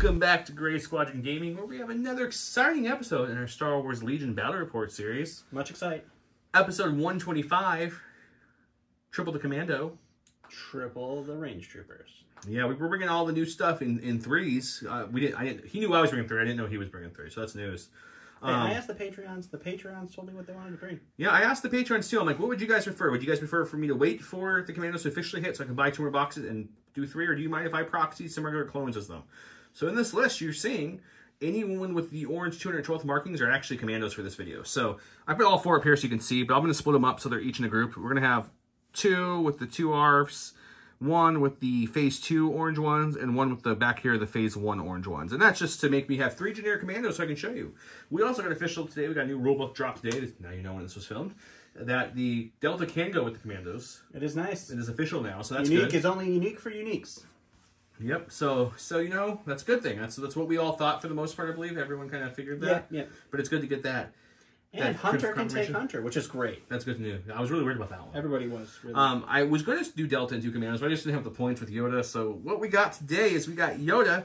Welcome back to Gray Squadron Gaming, where we have another exciting episode in our Star Wars Legion Battle Report series. Much excitement. Episode 125, Triple the Commando. Triple the Range Troopers. Yeah, we're bringing all the new stuff in threes. He knew I was bringing three. I didn't know he was bringing three, so that's news. Hey, I asked the Patreons. The Patreons told me what they wanted to bring. Yeah, I asked the Patreons too. I'm like, what would you guys prefer? Would you guys prefer for me to wait for the Commandos to officially hit so I can buy 2 more boxes and do 3, or do you mind if I proxy some regular clones as them? So in this list, you're seeing anyone with the orange 212th markings are actually Commandos for this video. So I put all 4 up here so you can see, but I'm going to split them up so they're each in a group. We're going to have 2 with the 2 ARFs, 1 with the Phase 2 orange ones, and 1 with the back here, the Phase 1 orange ones. And that's just to make me have 3 generic Commandos so I can show you. We also got official today. We got a new rulebook drop today. Now you know when this was filmed. That the Delta can go with the Commandos. It is nice. It is official now, so that's unique good. Is only unique for uniques. Yep. So you know, that's a good thing. That's what we all thought for the most part. I believe everyone kind of figured that. Yeah. But it's good to get that. And Hunter can take Hunter, which is great. That's good news. I was really worried about that one. Everybody was. Really. I was going to do Delta and 2 Commandos, but I just didn't have the points with Yoda. So what we got today is we got Yoda,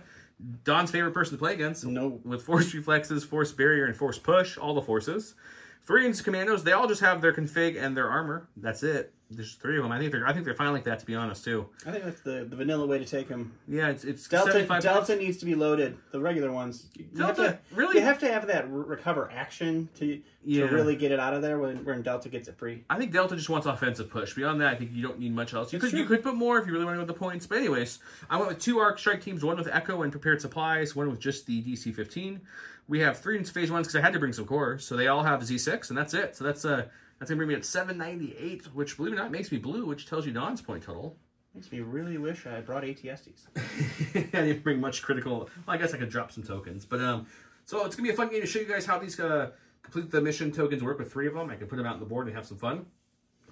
Don's favorite person to play against. No. With Force Reflexes, Force Barrier, and Force Push, all the forces. 3 inch Commandos, they all just have their config and their armor. That's it. There's 3 of them. I think they're fine like that, to be honest, too. I think that's the vanilla way to take them. Yeah, it's Delta needs to be loaded. The regular ones. You have to have that recover action to really get it out of there when Delta gets it free. I think Delta just wants offensive push. Beyond that, I think you don't need much else. You could put more if you really want to go with the points. But anyways, I went with 2 Arc Strike teams, 1 with Echo and Prepared Supplies, 1 with just the DC-15. We have 3 in Phase 1s because I had to bring some cores. So they all have Z6, and that's it. So that's going to bring me at 798, which, believe it or not, makes me blue, which tells you Don's point total. Makes me really wish I brought ATSTs. I didn't bring much critical. Well, I guess I could drop some tokens. But so it's going to be a fun game to show you guys how these complete the mission tokens work with 3 of them. I can put them out on the board and have some fun.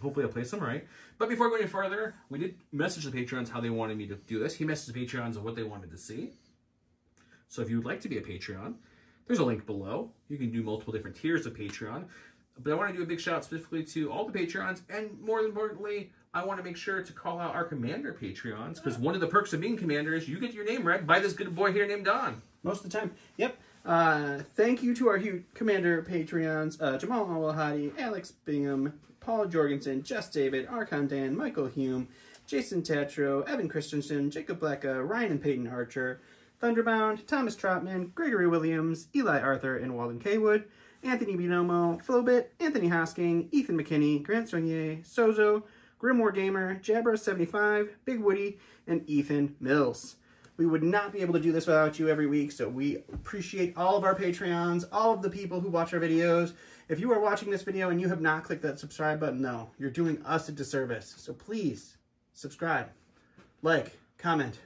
Hopefully I'll place them right. But before going any further, we did message the Patreons how they wanted me to do this. He messaged the Patreons of what they wanted to see. So if you would like to be a Patreon, there's a link below. You can do multiple different tiers of Patreon. But I want to do a big shout out specifically to all the Patreons, and more importantly, I want to make sure to call out our Commander Patreons, because one of the perks of being Commander is you get your name read by this good boy here named Don. Most of the time. Yep. Thank you to our huge Commander Patreons, Jamal Al-Wahadi, Alex Bingham, Paul Jorgensen, Jess David, Archon Dan, Michael Hume, Jason Tatro, Evan Christensen, Jacob Blecka, Ryan and Peyton Archer, Thunderbound, Thomas Trotman, Gregory Williams, Eli Arthur, and Walden Kaywood, Anthony Binomo, Flowbit, Anthony Hosking, Ethan McKinney, Grant Soignier, Sozo, Grimoire Gamer, Jabra75, Big Woody, and Ethan Mills. We would not be able to do this without you every week, so we appreciate all of our Patreons, all of the people who watch our videos. If you are watching this video and you have not clicked that subscribe button, no, you're doing us a disservice. So please, subscribe, like, comment,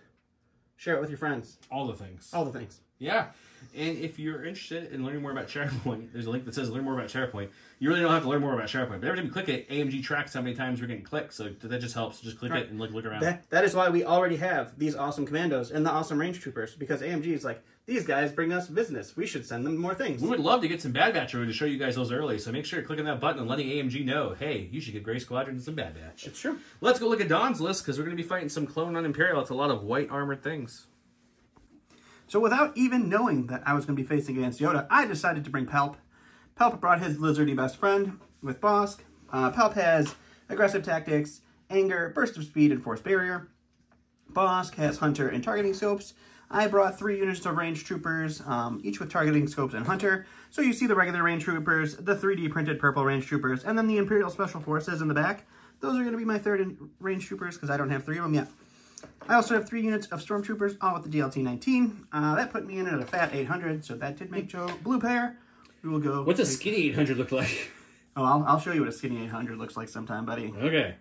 share it with your friends. All the things. All the things. Yeah. And if you're interested in learning more about SharePoint, there's a link that says learn more about SharePoint. You really don't have to learn more about SharePoint. But every time you click it, AMG tracks how many times we're getting clicked. So that just helps. Just click it and look around. That is why we already have these awesome Commandos and the awesome Range Troopers. Because AMG is like, these guys bring us business. We should send them more things. We would love to get some Bad Batch to show you guys those early. So make sure you're clicking that button and letting AMG know, hey, you should get Gray Squadron and some Bad Batch. It's true. Let's go look at Don's list, because we're going to be fighting some clone on Imperial. It's a lot of white armored things. So without even knowing that I was going to be facing against Yoda, I decided to bring Palp. Palp brought his lizardy best friend with Bosk. Palp has aggressive tactics, anger, burst of speed, and force barrier. Bosk has hunter and targeting scopes. I brought 3 units of range troopers, each with targeting scopes and hunter. So you see the regular range troopers, the 3D printed purple range troopers, and then the Imperial Special Forces in the back. Those are going to be my 3rd range troopers, because I don't have 3 of them yet. I also have 3 units of Stormtroopers, all with the DLT-19. That put me in at a fat 800, so that did make Joe blue pair. We will go... What's a skinny 800 look like? Oh, I'll show you what a skinny 800 looks like sometime, buddy. Okay.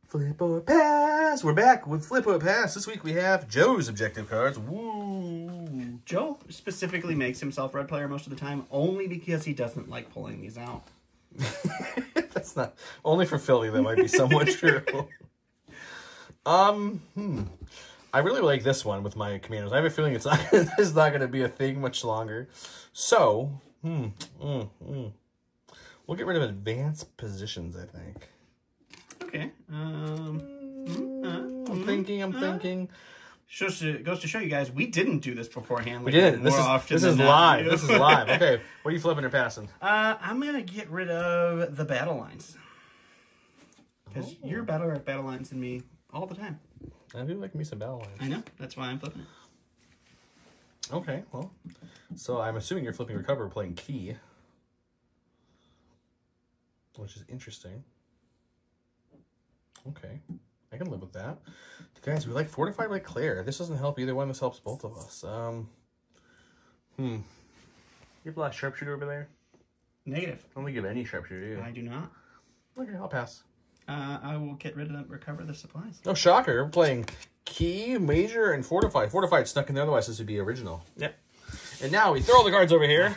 Flip or Pass! We're back with Flip or Pass. This week we have Joe's objective cards. Woo! Joe specifically makes himself red player most of the time, only because he doesn't like pulling these out. That's not... Only for Philly, that might be somewhat true. I really like this one with my Commandos. I have a feeling it's not going to be a thing much longer. So, we'll get rid of advanced positions, I think. Okay. I'm thinking. goes to show you guys, we didn't do this beforehand. We didn't. This is live. This is live. Okay, what are you flipping or passing? I'm going to get rid of the battle lines. Because you're better at battle lines than me all the time. I do like me some battle lines. I know. That's why I'm flipping it. Okay, well. So I'm assuming you're flipping recover playing key. Which is interesting. Okay. I can live with that. Guys, we like Fortified by Claire. This doesn't help either one. This helps both of us. You have a lot of sharpshooter over there? Negative. I don't think you have any sharpshooter, do you? I do not. Okay, I'll pass. I will get rid of them, recover the supplies. No, shocker. We're playing Key, Major, and Fortified. Fortified snuck in there, otherwise this would be original. Yep. And now we throw all the cards over here.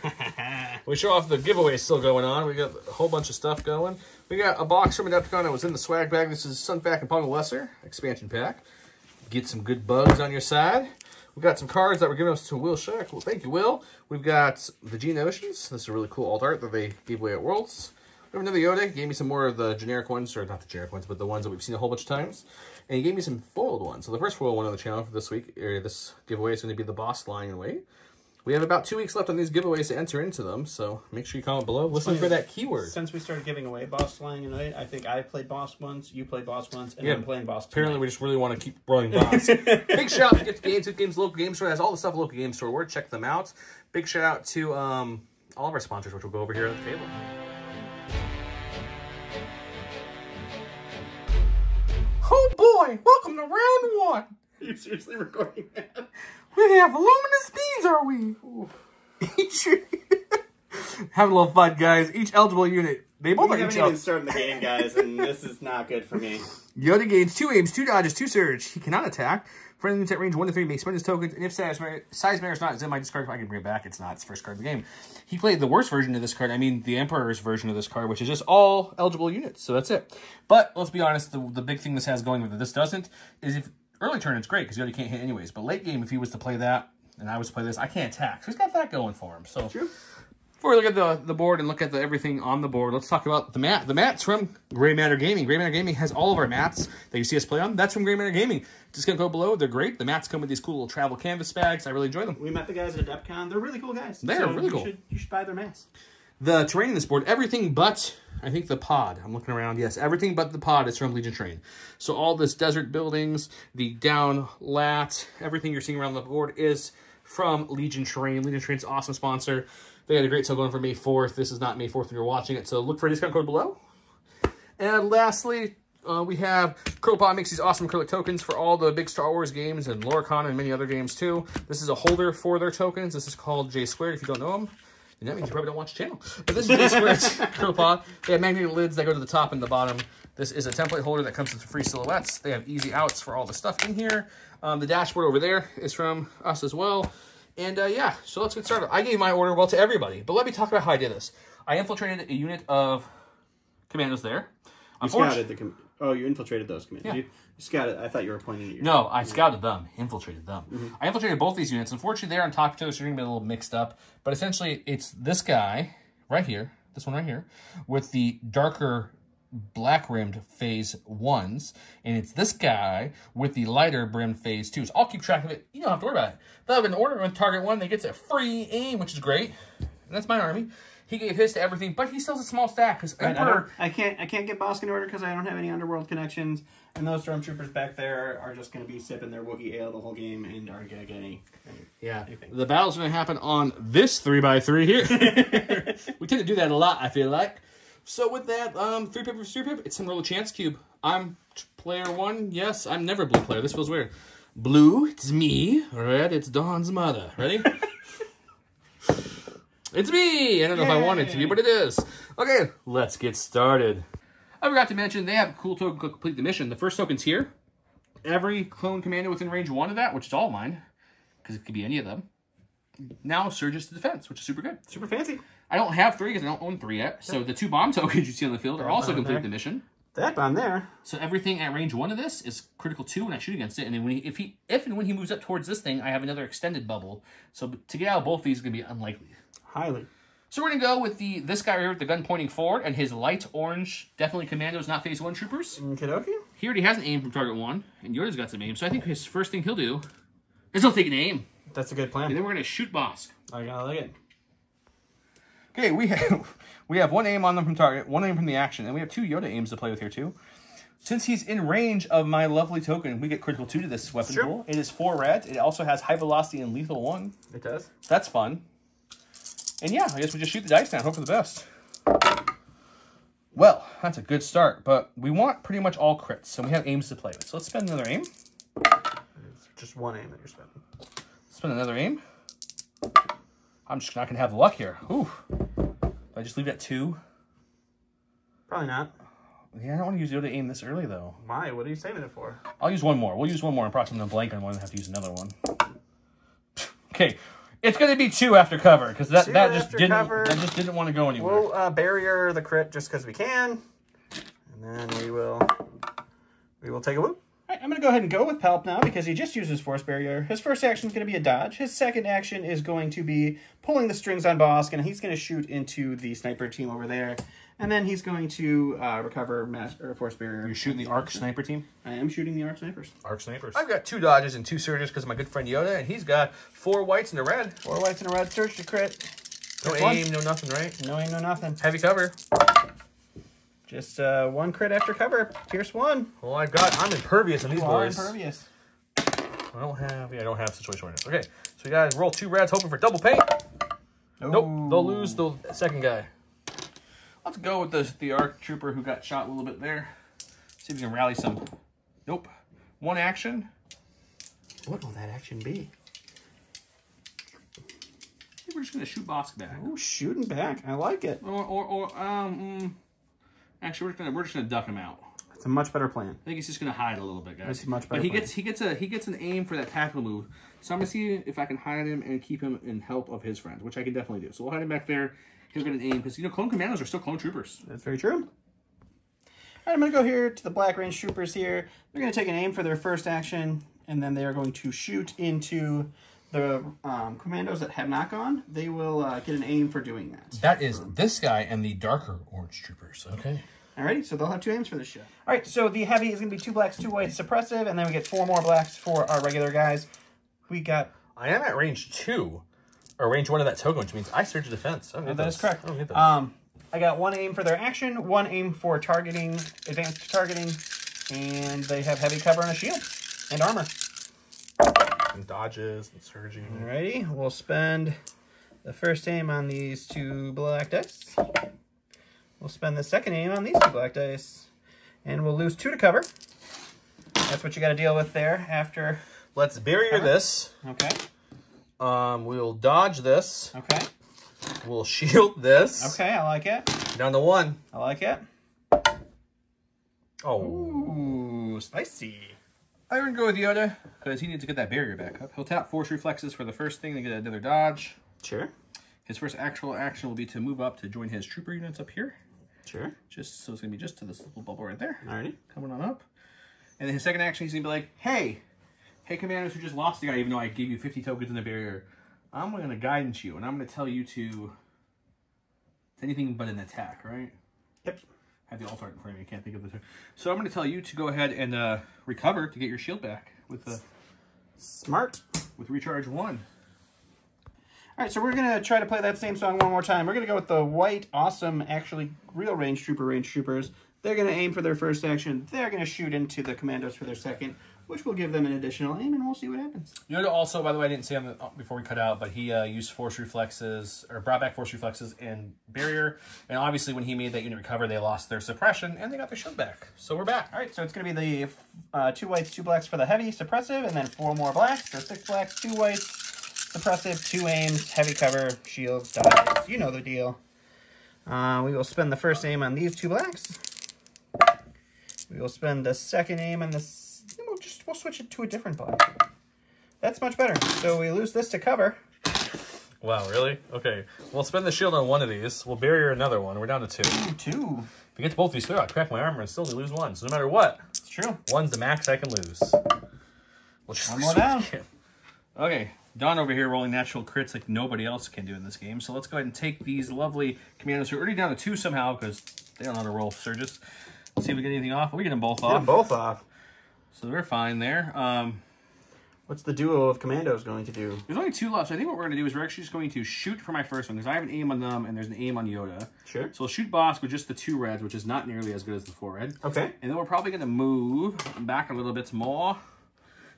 We show off the giveaway still going on. We got a whole bunch of stuff going. We got a box from Adepticon that was in the swag bag. This is Sunfac and Pongo Lesser expansion pack. Get some good bugs on your side. We got some cards that were given us to Will Shack. Well, thank you, Will. We've got the Gene Oceans. This is a really cool alt art that they gave away at Worlds. We have another Yoda. He gave me some more of the generic ones, or not the generic ones, but the ones that we've seen a whole bunch of times. And he gave me some foiled ones. So the first foiled one on the channel for this week, or this giveaway, is going to be the Boss Lion Way. We have about 2 weeks left on these giveaways to enter into them, so make sure you comment below. Listen for that keyword. Since we started giving away Boss Lion Night, I think I played Boss once, you played Boss once, and I'm playing Boss Apparently, tonight. we just really want to keep rolling Boss. Big shout out to Get Games. Get Games Local Game Store has all the stuff at Local Game Store. Word, check them out. Big shout out to all of our sponsors, which will go over here at the table. Oh boy, welcome to round one. Are you seriously recording that? We have luminous beans, are we? Having a little fun, guys. Each eligible unit. They both are each haven't even started the game, guys, and this is not good for me. Yoda gains 2 aims, 2 dodges, 2 surge. He cannot attack. Friendly units at range 1 to 3 may spend his tokens, and if size matter is not in my discard, I can bring it back. It's not. It's the first card of the game. He played the worst version of this card. I mean, the Emperor's version of this card, which is just all eligible units. So that's it. But let's be honest, the big thing this has going with it, this doesn't, is if early turn it's great because Yoda can't hit anyways. But late game, if he was to play that and I was to play this, I can't attack. So he's got that going for him. So true. Before we look at the board and look at everything on the board, let's talk about the mat. The mat's from Gray Matter Gaming. Gray Matter Gaming has all of our mats that you see us play on. That's from Gray Matter Gaming. Just going to go below. They're great. The mats come with these cool little travel canvas bags. I really enjoy them. We met the guys at Adepticon. They're really cool guys. They're really cool. You should buy their mats. The terrain in this board, everything but, I think, the pod. I'm looking around. Yes, everything but the pod is from Legion Terrain. So all this desert buildings, the down lat, everything you're seeing around the board is from Legion Terrain. Legion Terrain's an awesome sponsor. They had a great sale going for May 4th. This is not May 4th when you're watching it, so look for a discount code below. And lastly, we have Curlpod makes these awesome acrylic tokens for all the big Star Wars games and Loricon and many other games too. This is a holder for their tokens. This is called J Squared if you don't know them. And that means you probably don't watch the channel. But this is J Squared's Curlpod. They have magnetic lids that go to the top and the bottom. This is a template holder that comes with free silhouettes. They have easy outs for all the stuff in here. The dashboard over there is from us as well. And yeah, so let's get started. I gave my order well to everybody, but let me talk about how I did this. I infiltrated a unit of Commandos there. You scouted the you infiltrated those Commandos. Yeah. You scouted. I thought you were pointing at your... No, I scouted them, infiltrated them. I infiltrated both these units. Unfortunately, they're on top of each other, so you're going to be a little mixed up. But essentially, it's this guy right here, this one right here, with the darker black-rimmed phase 1s, and it's this guy with the lighter brimmed phase 2s. I'll keep track of it. You don't have to worry about it. They'll have an order on target 1. They get a free aim, which is great. And that's my army. He gave his to everything, but he still has a small stack because Emperor... I can't get Bosk in order because I don't have any underworld connections, and those stormtroopers back there are just going to be sipping their Wookiee ale the whole game and aren't going to get anything. The battle's going to happen on this 3x3 here. We tend to do that a lot, I feel like. So with that, 3 pip versus 3 pip, it's some roll a chance cube. I'm player 1. Yes, I'm never blue player. This feels weird. Blue, it's me. Red, it's Dawn's mother. Ready? It's me! I don't know if I want it to be, but it is. Okay, let's get started. I forgot to mention, they have a cool token called Complete the Mission. The first token's here. Every clone commander within range 1 of that, which is all mine, because it could be any of them, now surges to defense, which is super good. Super fancy. I don't have 3 because I don't own 3 yet. So the 2 bomb tokens you see on the field are also Complete the Mission. That bomb there. So everything at range 1 of this is critical 2 when I shoot against it. And then if and when he moves up towards this thing, I have another extended bubble. So to get out of both these is going to be unlikely. Highly. So we're going to go with this guy right here with the gun pointing forward and his light orange, definitely Commandos, not phase 1 troopers. Okie dokie. He already has an aim from target 1, and Yoda's got some aim. So I think his first thing he'll do Let's all take an aim. That's a good plan. And then we're going to shoot Bosk. I like it. Okay, we have one aim on them from target, one aim from the action, and we have 2 Yoda aims to play with here too. Since he's in range of my lovely token, we get critical 2 to this weapon pool. It is 4 red. It also has high velocity and lethal 1. It does. That's fun. And yeah, I guess we just shoot the dice down, hope for the best. Well, that's a good start, but we want pretty much all crits, so we have aims to play with. So let's spend another aim. It's just one aim that you're spending. Spend another aim. I'm just not going to have the luck here. Ooh. Do I just leave it at 2? Probably not. Yeah, I don't want to use Yoda aim this early, though. Why? What are you saving it for? I'll use one more. We'll use one more and probably I'm blank on one and have to use another one. Okay. It's going to be 2 after cover, because that just didn't want to go anywhere. We'll barrier the crit just because we can. And then we will take a whoop. All right, I'm going to go ahead and go with Palp now because he just used his Force Barrier. His first action is going to be a dodge. His second action is going to be pulling the strings on Bosk, and he's going to shoot into the sniper team over there. And then he's going to recover Force Barrier. You're shooting the Arc Sniper team? I am shooting the Arc Snipers. Arc Snipers. I've got 2 dodges and 2 surges because of my good friend Yoda, and he's got 4 whites and a red. 4 whites and a red. Surge to crit. No aim, no nothing, right? No aim, no nothing. Heavy cover. Just 1 crit after cover. Pierce 1. Well, I'm impervious on these boys. Impervious. I don't have situation awareness. Okay, so we got to roll 2 reds, hoping for double paint. Nope, they'll lose the second guy. Let's go with the ARC Trooper who got shot a little bit there. See if we can rally some. Nope. 1 action. What will that action be? We're just gonna shoot Bosk back. Oh, shooting back. I like it. Actually, we're just gonna duck him out. That's a much better plan. I think he's just gonna hide a little bit, guys. That's a much better. But plan. he gets an aim for that tactical move. So I'm gonna see if I can hide him and keep him in help of his friends, which I can definitely do. So we'll hide him back there. He'll get an aim because clone commandos are still clone troopers. That's very true. All right, I'm gonna go here to the Black Range troopers here. They're gonna take an aim for their first action, and then they are going to shoot into the commandos that have not gone. They will get an aim for doing that. That is this guy and the darker orange troopers. Okay. Alrighty, so they'll have 2 aims for this shot. Alright, so the heavy is going to be 2 blacks, 2 whites, suppressive, and then we get 4 more blacks for our regular guys. We got... I am at range 2, or range 1 of that token, which means I surge defense. That is correct. I got 1 aim for their action, 1 aim for targeting, advanced targeting, and they have heavy cover and a shield, and armor. And dodges and surging. Alrighty, we'll spend the first aim on these 2 black dice. We'll spend the second aim on these 2 black dice. And we'll lose 2 to cover. That's what you got to deal with there after. Let's barrier this. Okay. We'll dodge this. Okay. We'll shield this. Okay, I like it. Down to 1. I like it. Oh. Ooh, spicy. I'm going to go with Yoda because he needs to get that barrier back up. He'll tap Force Reflexes for the first thing to get another dodge. Sure. His first actual action will be to move up to join his trooper units up here. Sure. So it's going to be just to this little bubble right there. Alrighty. Coming on up. And then his second action, he's going to be like, hey, commandos who just lost the guy, even though I gave you 50 tokens in the barrier, I'm going to guidance you, and I'm going to tell you to... It's anything but an attack, right? Yep. I have the alt art in front of me. I can't think of the term. So I'm going to tell you to go ahead and recover to get your shield back with the... Smart. With recharge 1. All right, so we're going to try to play that same song one more time. We're going to go with the white, awesome, actually real range troopers. They're going to aim for their first action. They're going to shoot into the commandos for their second, which will give them an additional aim, and we'll see what happens. Yoda also, by the way, I didn't say on the, before we cut out, but he used Force Reflexes, or brought back Force Reflexes and Barrier. And obviously when he made that unit recover, they lost their suppression, and they got their shield back. So we're back. All right, so it's going to be the 2 whites, 2 blacks for the heavy, suppressive, and then 4 more blacks. So 6 blacks, 2 whites, suppressive, 2 aims, heavy cover, shields, dodges. You know the deal. We will spend the first aim on these 2 blacks. We will spend the second aim on this. We'll switch it to a different black. That's much better. So we lose this to cover. Wow, really? Okay. We'll spend the shield on one of these. We'll barrier another one. We're down to 2. Ooh, 2. If we get to both these through, I crack my armor and still only lose 1. So no matter what, it's true. 1's the max I can lose. We'll just 1 more down. Okay. Don over here rolling natural crits like nobody else can do in this game. So let's go ahead and take these lovely commandos who are already down to 2 somehow because they don't know how to roll surges. Let's see if we get anything off. We get them both off. Get them both off. So they're fine there. What's the duo of Commandos going to do? There's only 2 left, so I think what we're going to do is we're actually just going to shoot for my first one, because I have an aim on them, and there's an aim on Yoda. Sure. So we'll shoot Bosk with just the 2 reds, which is not nearly as good as the 4 red. Okay. And then we're probably going to move back a little bit more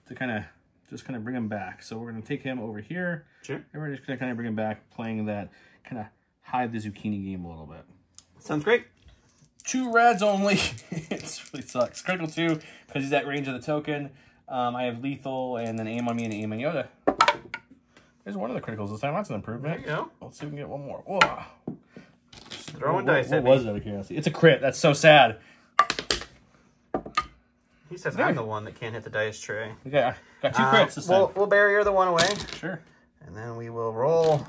to just bring him back. So we're going to take him over here. Sure. And we're just going to kind of bring him back, playing that kind of hide the zucchini game a little bit. Sounds great. 2 reds only. It really sucks. Critical 2, because he's at range of the token. I have lethal and then aim on me and aim on Yoda. There's one of the criticals this time. That's an improvement. There you go. Let's see if we can get one more. Whoa. Throwing dice at me. What was it out of curiosity? It's a crit. That's so sad. He says I'm the one that can't hit the dice tray. Okay, got 2 crits this time. We'll barrier the one away. Sure. And then we will roll.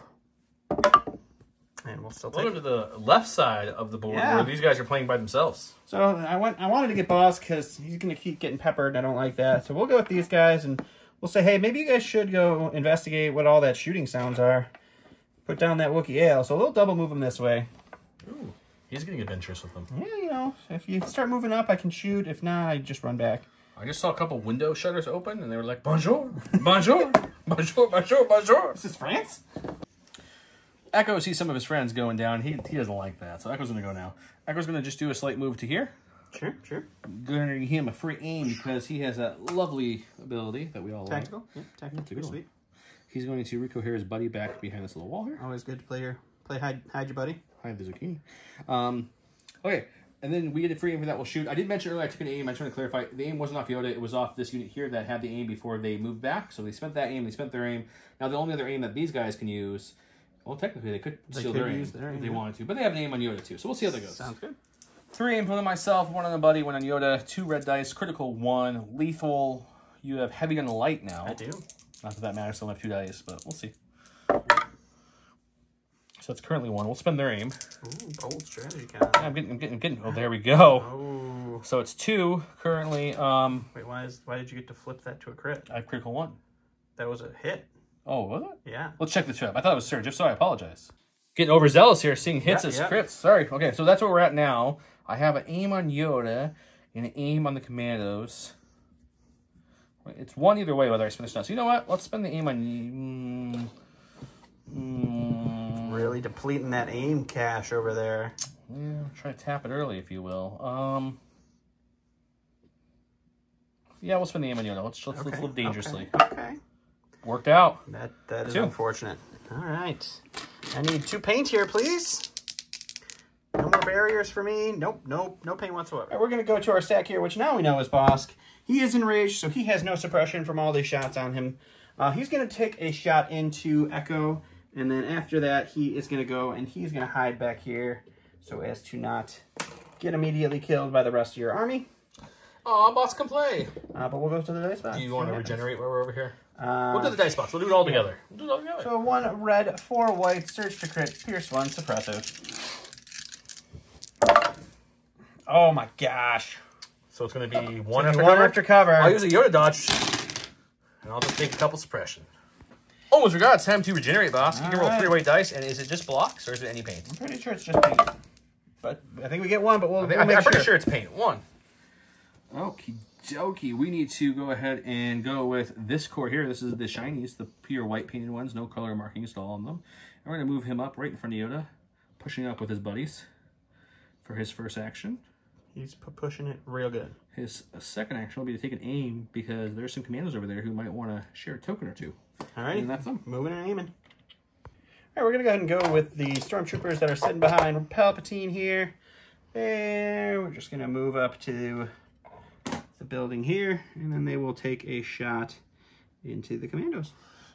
And we'll still take Welcome to the left side of the board where these guys are playing by themselves. So I wanted to get Boss because he's going to keep getting peppered. I don't like that. So we'll go with these guys and we'll say, hey, maybe you guys should go investigate what all that shooting sounds are. Put down that Wookiee ale. So we'll double move him this way. Ooh, he's getting adventurous with them. Yeah, you know, if you start moving up, I can shoot. If not, I just run back. I just saw a couple window shutters open and they were like, bonjour, bonjour, bonjour, bonjour, bonjour. This is France? Echo sees some of his friends going down. He doesn't like that, so Echo's going to go now. Echo's going to just do a slight move to here. Sure, sure. Going to give him a free aim because he has that lovely ability that we all Tactical? like. Yeah, tactical. That's a good one. Sweet. He's going to recohere his buddy back behind this little wall here. Always good to play hide your buddy. Hide the zucchini. Okay, and then we get a free aim for that. We'll shoot. I did mention earlier I took an aim. I just want to clarify. The aim wasn't off Yoda. It was off this unit here that had the aim before they moved back. So they spent that aim. They spent their aim. Now the only other aim that these guys can use... Well, technically, they could steal their aim if they wanted to. But they have an aim on Yoda, too. So we'll see how that goes. Sounds good. 3 aim on myself, 1 on the buddy, 1 on Yoda, 2 red dice, critical 1, lethal. You have heavy on the light now. I do. Not that that matters, still have 2 dice, but we'll see. So it's currently 1. We'll spend their aim. Ooh, bold strategy, kind of. Yeah, I'm getting. Oh, there we go. Oh. So it's 2 currently. Wait, why did you get to flip that to a crit? I have critical 1. That was a hit. Oh, was it? Yeah. Let's check the trap. I thought it was Surge. If so, I apologize. Getting overzealous here, seeing hits as crits. Sorry. Okay, so that's where we're at now. I have an aim on Yoda and an aim on the Commandos. It's 1 either way whether I spend this or not. So you know what? Let's spend the aim on... Really depleting that aim cache over there. Yeah, try to tap it early, if you will. Yeah, we'll spend the aim on Yoda. Let's live dangerously. Okay. Worked out. That is 2. unfortunate. All right. I need 2 paint here, please. No more barriers for me. Nope, no paint whatsoever. All right, we're going to go to our stack here, which now we know is Bosk. He is enraged, so he has no suppression from all these shots on him. He's going to take a shot into Echo, and then after that, he is going to go and he's going to hide back here so as to not get immediately killed by the rest of your army. Aw, Boss can play. But we'll go to the dice box. Do you want to regenerate while we're over here? We'll do the dice box. We'll do it all together. We'll do it all together. So 1 red, 4 white, surge to crit, pierce 1, suppressive. Oh my gosh. So it's going to be 1 after cover. I'll use a Yoda dodge. And I'll just take a couple suppression. Oh, with regards, time to regenerate, Boss. You can roll 3 white dice, and is it just blocks, or is it any paint? I'm pretty sure it's just paint. But I think we get 1, but we'll make I'm sure. pretty sure it's paint. 1. Okie dokie. We need to go ahead and go with this core here. This is the shinies, the pure white painted ones. No color markings at all on them. And we're going to move him up right in front of Yoda, pushing up with his buddies for his first action. He's pushing it real good. His second action will be to take an aim because there's some Commandos over there who might want to share a token or 2. All right. And that's them. Moving and aiming. All right, we're going to go ahead and go with the Stormtroopers that are sitting behind Palpatine here. And we're just going to move up to the building here, and then they will take a shot into the Commandos.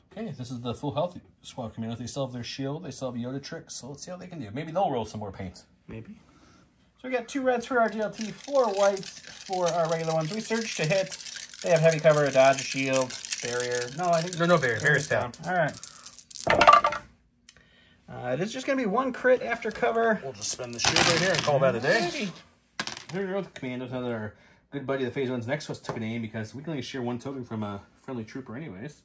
Okay, this is the full health squad Commandos. They still have their shield. They still have Yoda tricks. So let's see how they can do. Maybe they'll roll some more paint. Maybe. So we got 2 reds for our DLT, 4 whites for our regular ones. We surge to hit. They have heavy cover, a dodge, a shield, barrier. No, I think no barrier. Barrier's down. All right. It is just going to be 1 crit after cover. We'll just spend the shield right here and call that a day. Here we go. The Commandos, another good buddy of the phase ones next to us took an aim because we can only share 1 token from a friendly trooper anyways.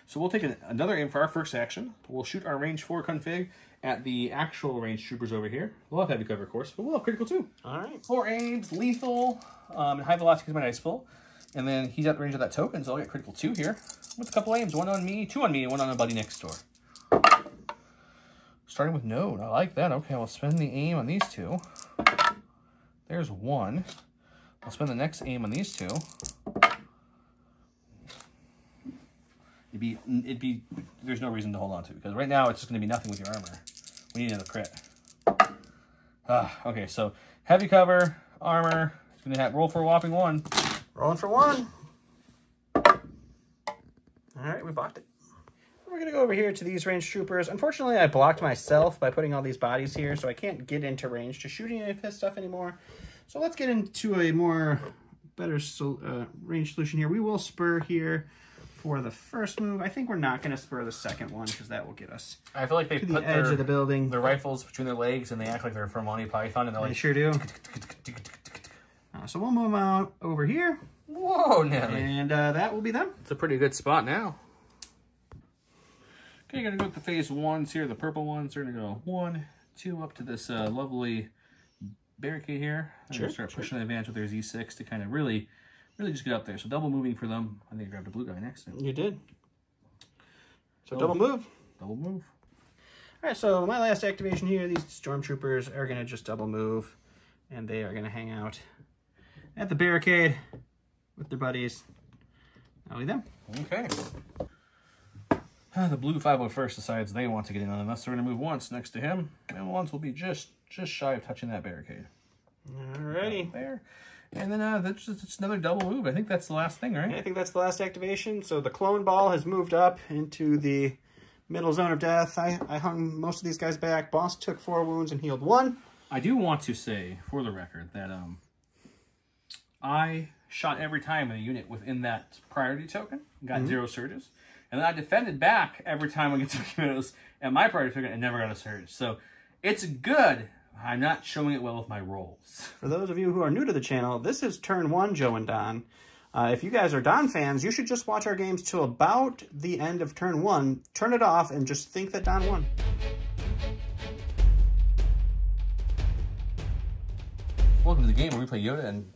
So we'll take another aim for our first action. We'll shoot our range 4 config at the actual range troopers over here. We'll have heavy cover, of course, but we'll have critical 2. All right. 4 aims, lethal, and high velocity because my dice full. And then he's at the range of that token, so I'll get critical 2 here. With a couple aims, 1 on me, 2 on me, and 1 on a buddy next door. Starting with node, I like that. Okay, I'll spend the aim on these 2. There's 1. I'll spend the next aim on these 2. It'd be, there's no reason to hold on to, because right now it's just going to be nothing with your armor. We need another crit. Okay, so heavy cover, armor. It's going to roll for a whopping 1. Rolling for 1. All right, we blocked it. We're going to go over here to these ranged troopers. Unfortunately, I blocked myself by putting all these bodies here, so I can't get into range to shoot any of his stuff anymore. So let's get into a better range solution here. We will spur here for the first move. I think we're not going to spur the second one because that will get us I feel like they to put the edge of the building. Their rifles between their legs, and they act like they're from Monty Python, and they're like, they sure do. So we'll move them out over here. Whoa, Nelly. And that will be them. It's a pretty good spot now. Okay, you're going to go with the phase 1s here, the purple ones. They're going to go 1, 2 up to this lovely barricade here. I'm going to start pushing the advance with their Z6 to kind of really just get up there. So double moving for them. I think I grabbed a blue guy next time. You did. So double move. Double move. All right, so my last activation here, these stormtroopers are going to just double move, and they are going to hang out at the barricade with their buddies. That'll be them. Okay. The blue 501st decides they want to get in on us, so we're going to move once next to him, and once will be just shy of touching that barricade. Alrighty. There. And then that's just another double move. I think that's the last thing, right? Yeah, I think that's the last activation. So the clone ball has moved up into the middle zone of death. I hung most of these guys back. Boss took 4 wounds and healed 1. I do want to say, for the record, that I shot every time in a unit within that priority token, got 0 surges. And then I defended back every time against the Commandos, and my priority token, and never got a surge. So it's good. I'm not showing it well with my rolls. For those of you who are new to the channel, this is turn 1, Joe and Don. If you guys are Don fans, you should just watch our games till about the end of turn 1, turn it off, and just think that Don won. Welcome to the game where we play Yoda and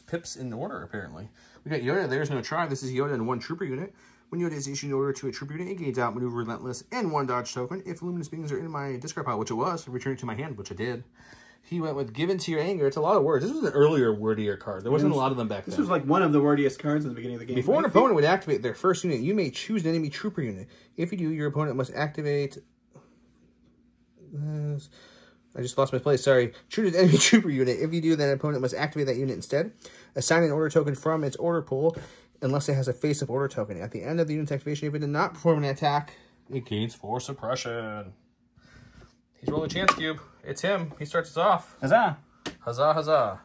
Pips in order, apparently. We got Yoda, there's no try. This is Yoda and 1 trooper unit. When Yoda is issued an order to a trooper unit, it gains out Maneuver Relentless and 1 dodge token. If luminous beings are in my discard pile, which it was, return it to my hand, which I did. He went with Given to Your Anger. It's a lot of words. This was an earlier wordier card. There wasn't a lot of them back then. This was like one of the wordiest cards in the beginning of the game. Before an opponent would activate their first unit, you may choose an enemy trooper unit. If you do, your opponent must activate... I just lost my place, sorry. Choose an enemy trooper unit. If you do, then an opponent must activate that unit instead. Assign an order token from its order pool, unless it has a face of order token. At the end of the unit's activation, if it did not perform an attack, it gains 4 suppression. He's rolling chance cube. It's him. He starts us off. Huzzah! Huzzah, huzzah.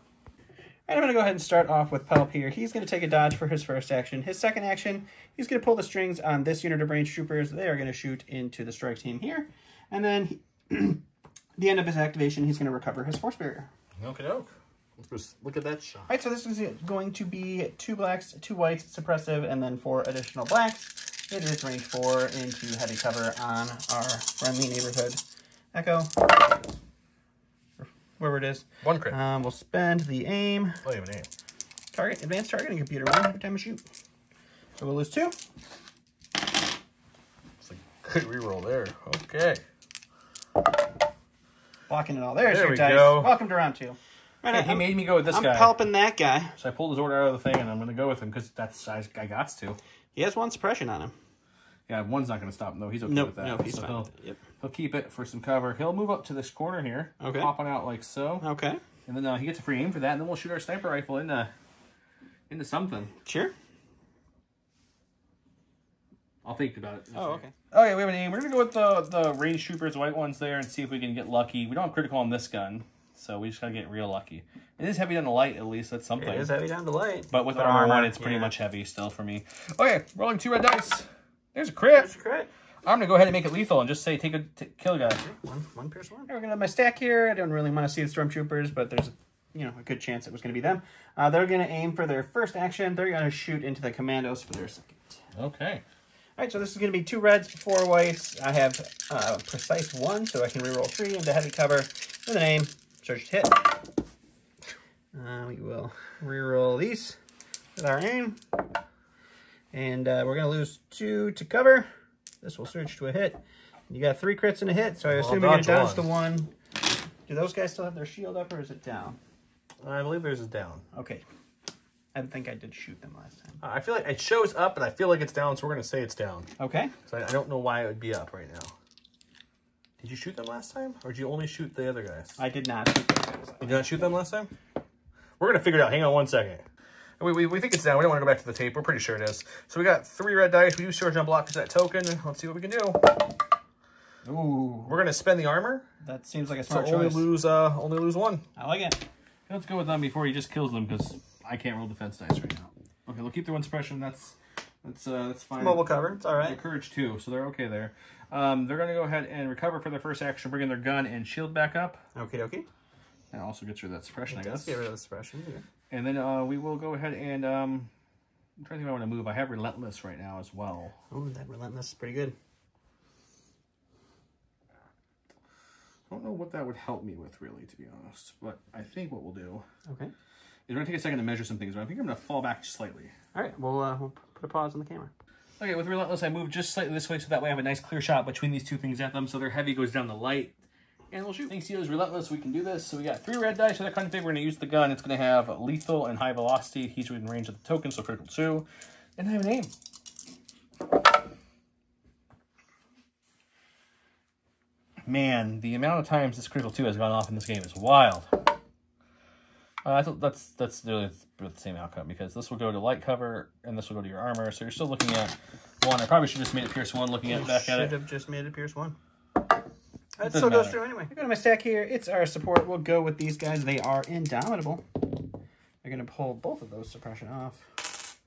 And I'm going to go ahead and start off with Pelp here. He's going to take a dodge for his first action. His second action, he's going to pull the strings on this unit of ranged troopers. They are going to shoot into the strike team here. And then, the end of his activation, he's going to recover his force barrier. Okie doke. Let's just look at that shot. All right, so this is going to be 2 blacks, 2 whites, suppressive, and then 4 additional blacks. It is range 4 into heavy cover on our friendly neighborhood Echo. Wherever it is. 1 crit. We'll spend the aim. Oh, you have an aim. Target, advanced targeting computer 1 every time we shoot. So we'll lose 2. It's a good reroll there. Okay. Blocking it all. There's There your we dice. go. Welcome to round 2. Right, Yeah, he made me go with this guy. I'm helping that guy. So I pulled his order out of the thing, and I'm going to go with him because that's I got to. He has 1 suppression on him. Yeah, 1's not going to stop him, though. He's okay Nope, with that. nope, he's so fine with it. Yep. He'll keep it for some cover. He'll move up to this corner here. Okay. Pop on out like so. Okay. And then he gets a free aim for that, and then we'll shoot our sniper rifle into something. Sure. I'll think about it. Oh, okay. Okay, we have an aim. We're going to go with the range troopers, white ones there, and see if we can get lucky. We don't have critical on this gun, so we just got to get real lucky. It is heavy down the light, at least. That's something. It is heavy down the light. But with armor 1, it's pretty much heavy still for me. Okay, rolling 2 red dice. There's a crit. There's a crit. I'm going to go ahead and make it lethal and just say kill a guy. One pierce 1. We're going to have my stack here. I don't really want to see the stormtroopers, but there's a good chance it was going to be them. They're going to aim for their first action. They're going to shoot into the Commandos for their second. Okay. All right, so this is going to be 2 reds, 4 whites. I have precise 1, so I can reroll 3 into heavy cover with an aim. Surge to hit. We will reroll these. with our aim. And we're going to lose 2 to cover. This will surge to a hit. You got 3 crits and a hit, so I assume you're going to dodge the 1. Do those guys still have their shield up, or is it down? I believe theirs is down. Okay. I think I did shoot them last time. I feel like it shows up, but I feel like it's down, so we're going to say it's down. Okay. So I don't know why it would be up right now. Did you shoot them last time, or did you only shoot the other guys? I did not shoot those guys. You did not shoot them last time? We're going to figure it out. Hang on 1 second. We think it's down. We don't want to go back to the tape. We're pretty sure it is. So we got 3 red dice. We do surge on block as that token. Let's see what we can do. Ooh. We're going to spend the armor. That seems like a smart choice. Only lose 1. I like it. Let's go with them before he just kills them, because I can't roll defense dice right now. Okay, they'll keep their 1 suppression. That's fine. Mobile cover. It's all right. They're courage 2, so they're okay there. They're going to go ahead and recover for their first action, bring in their gun and shield back up. Okie dokie. That also gets rid of that suppression, I guess. Get rid of the suppression. Yeah. And then we will go ahead and I'm trying to think if I want to move. I have Relentless right now as well. Oh, that Relentless is pretty good. I don't know what that would help me with, really, to be honest. But I think what we'll do Okay. is we're going to take a second to measure some things. But I think I'm going to fall back slightly. All right. We'll put a pause on the camera. Okay, with Relentless, I move just slightly this way so that way I have a nice clear shot between these 2 things at them. So their heavy goes down the light. And we'll shoot. Thanks to Yoda's Relentless, we can do this. So we got 3 red dice. So that kind of thing, we're going to use the gun. It's going to have lethal and high velocity. He's within range of the token, so critical 2. And I have an aim. Man, the amount of times this critical 2 has gone off in this game is wild. I thought that's really the same outcome, because this will go to light cover and this will go to your armor. So you're still looking at 1. I probably should have just made it Pierce 1 looking at back at it. Should have just made it Pierce 1. That still goes through anyway. I go to my stack here. It's our support. We'll go with these guys. They are indomitable. They're going to pull both of those suppression off.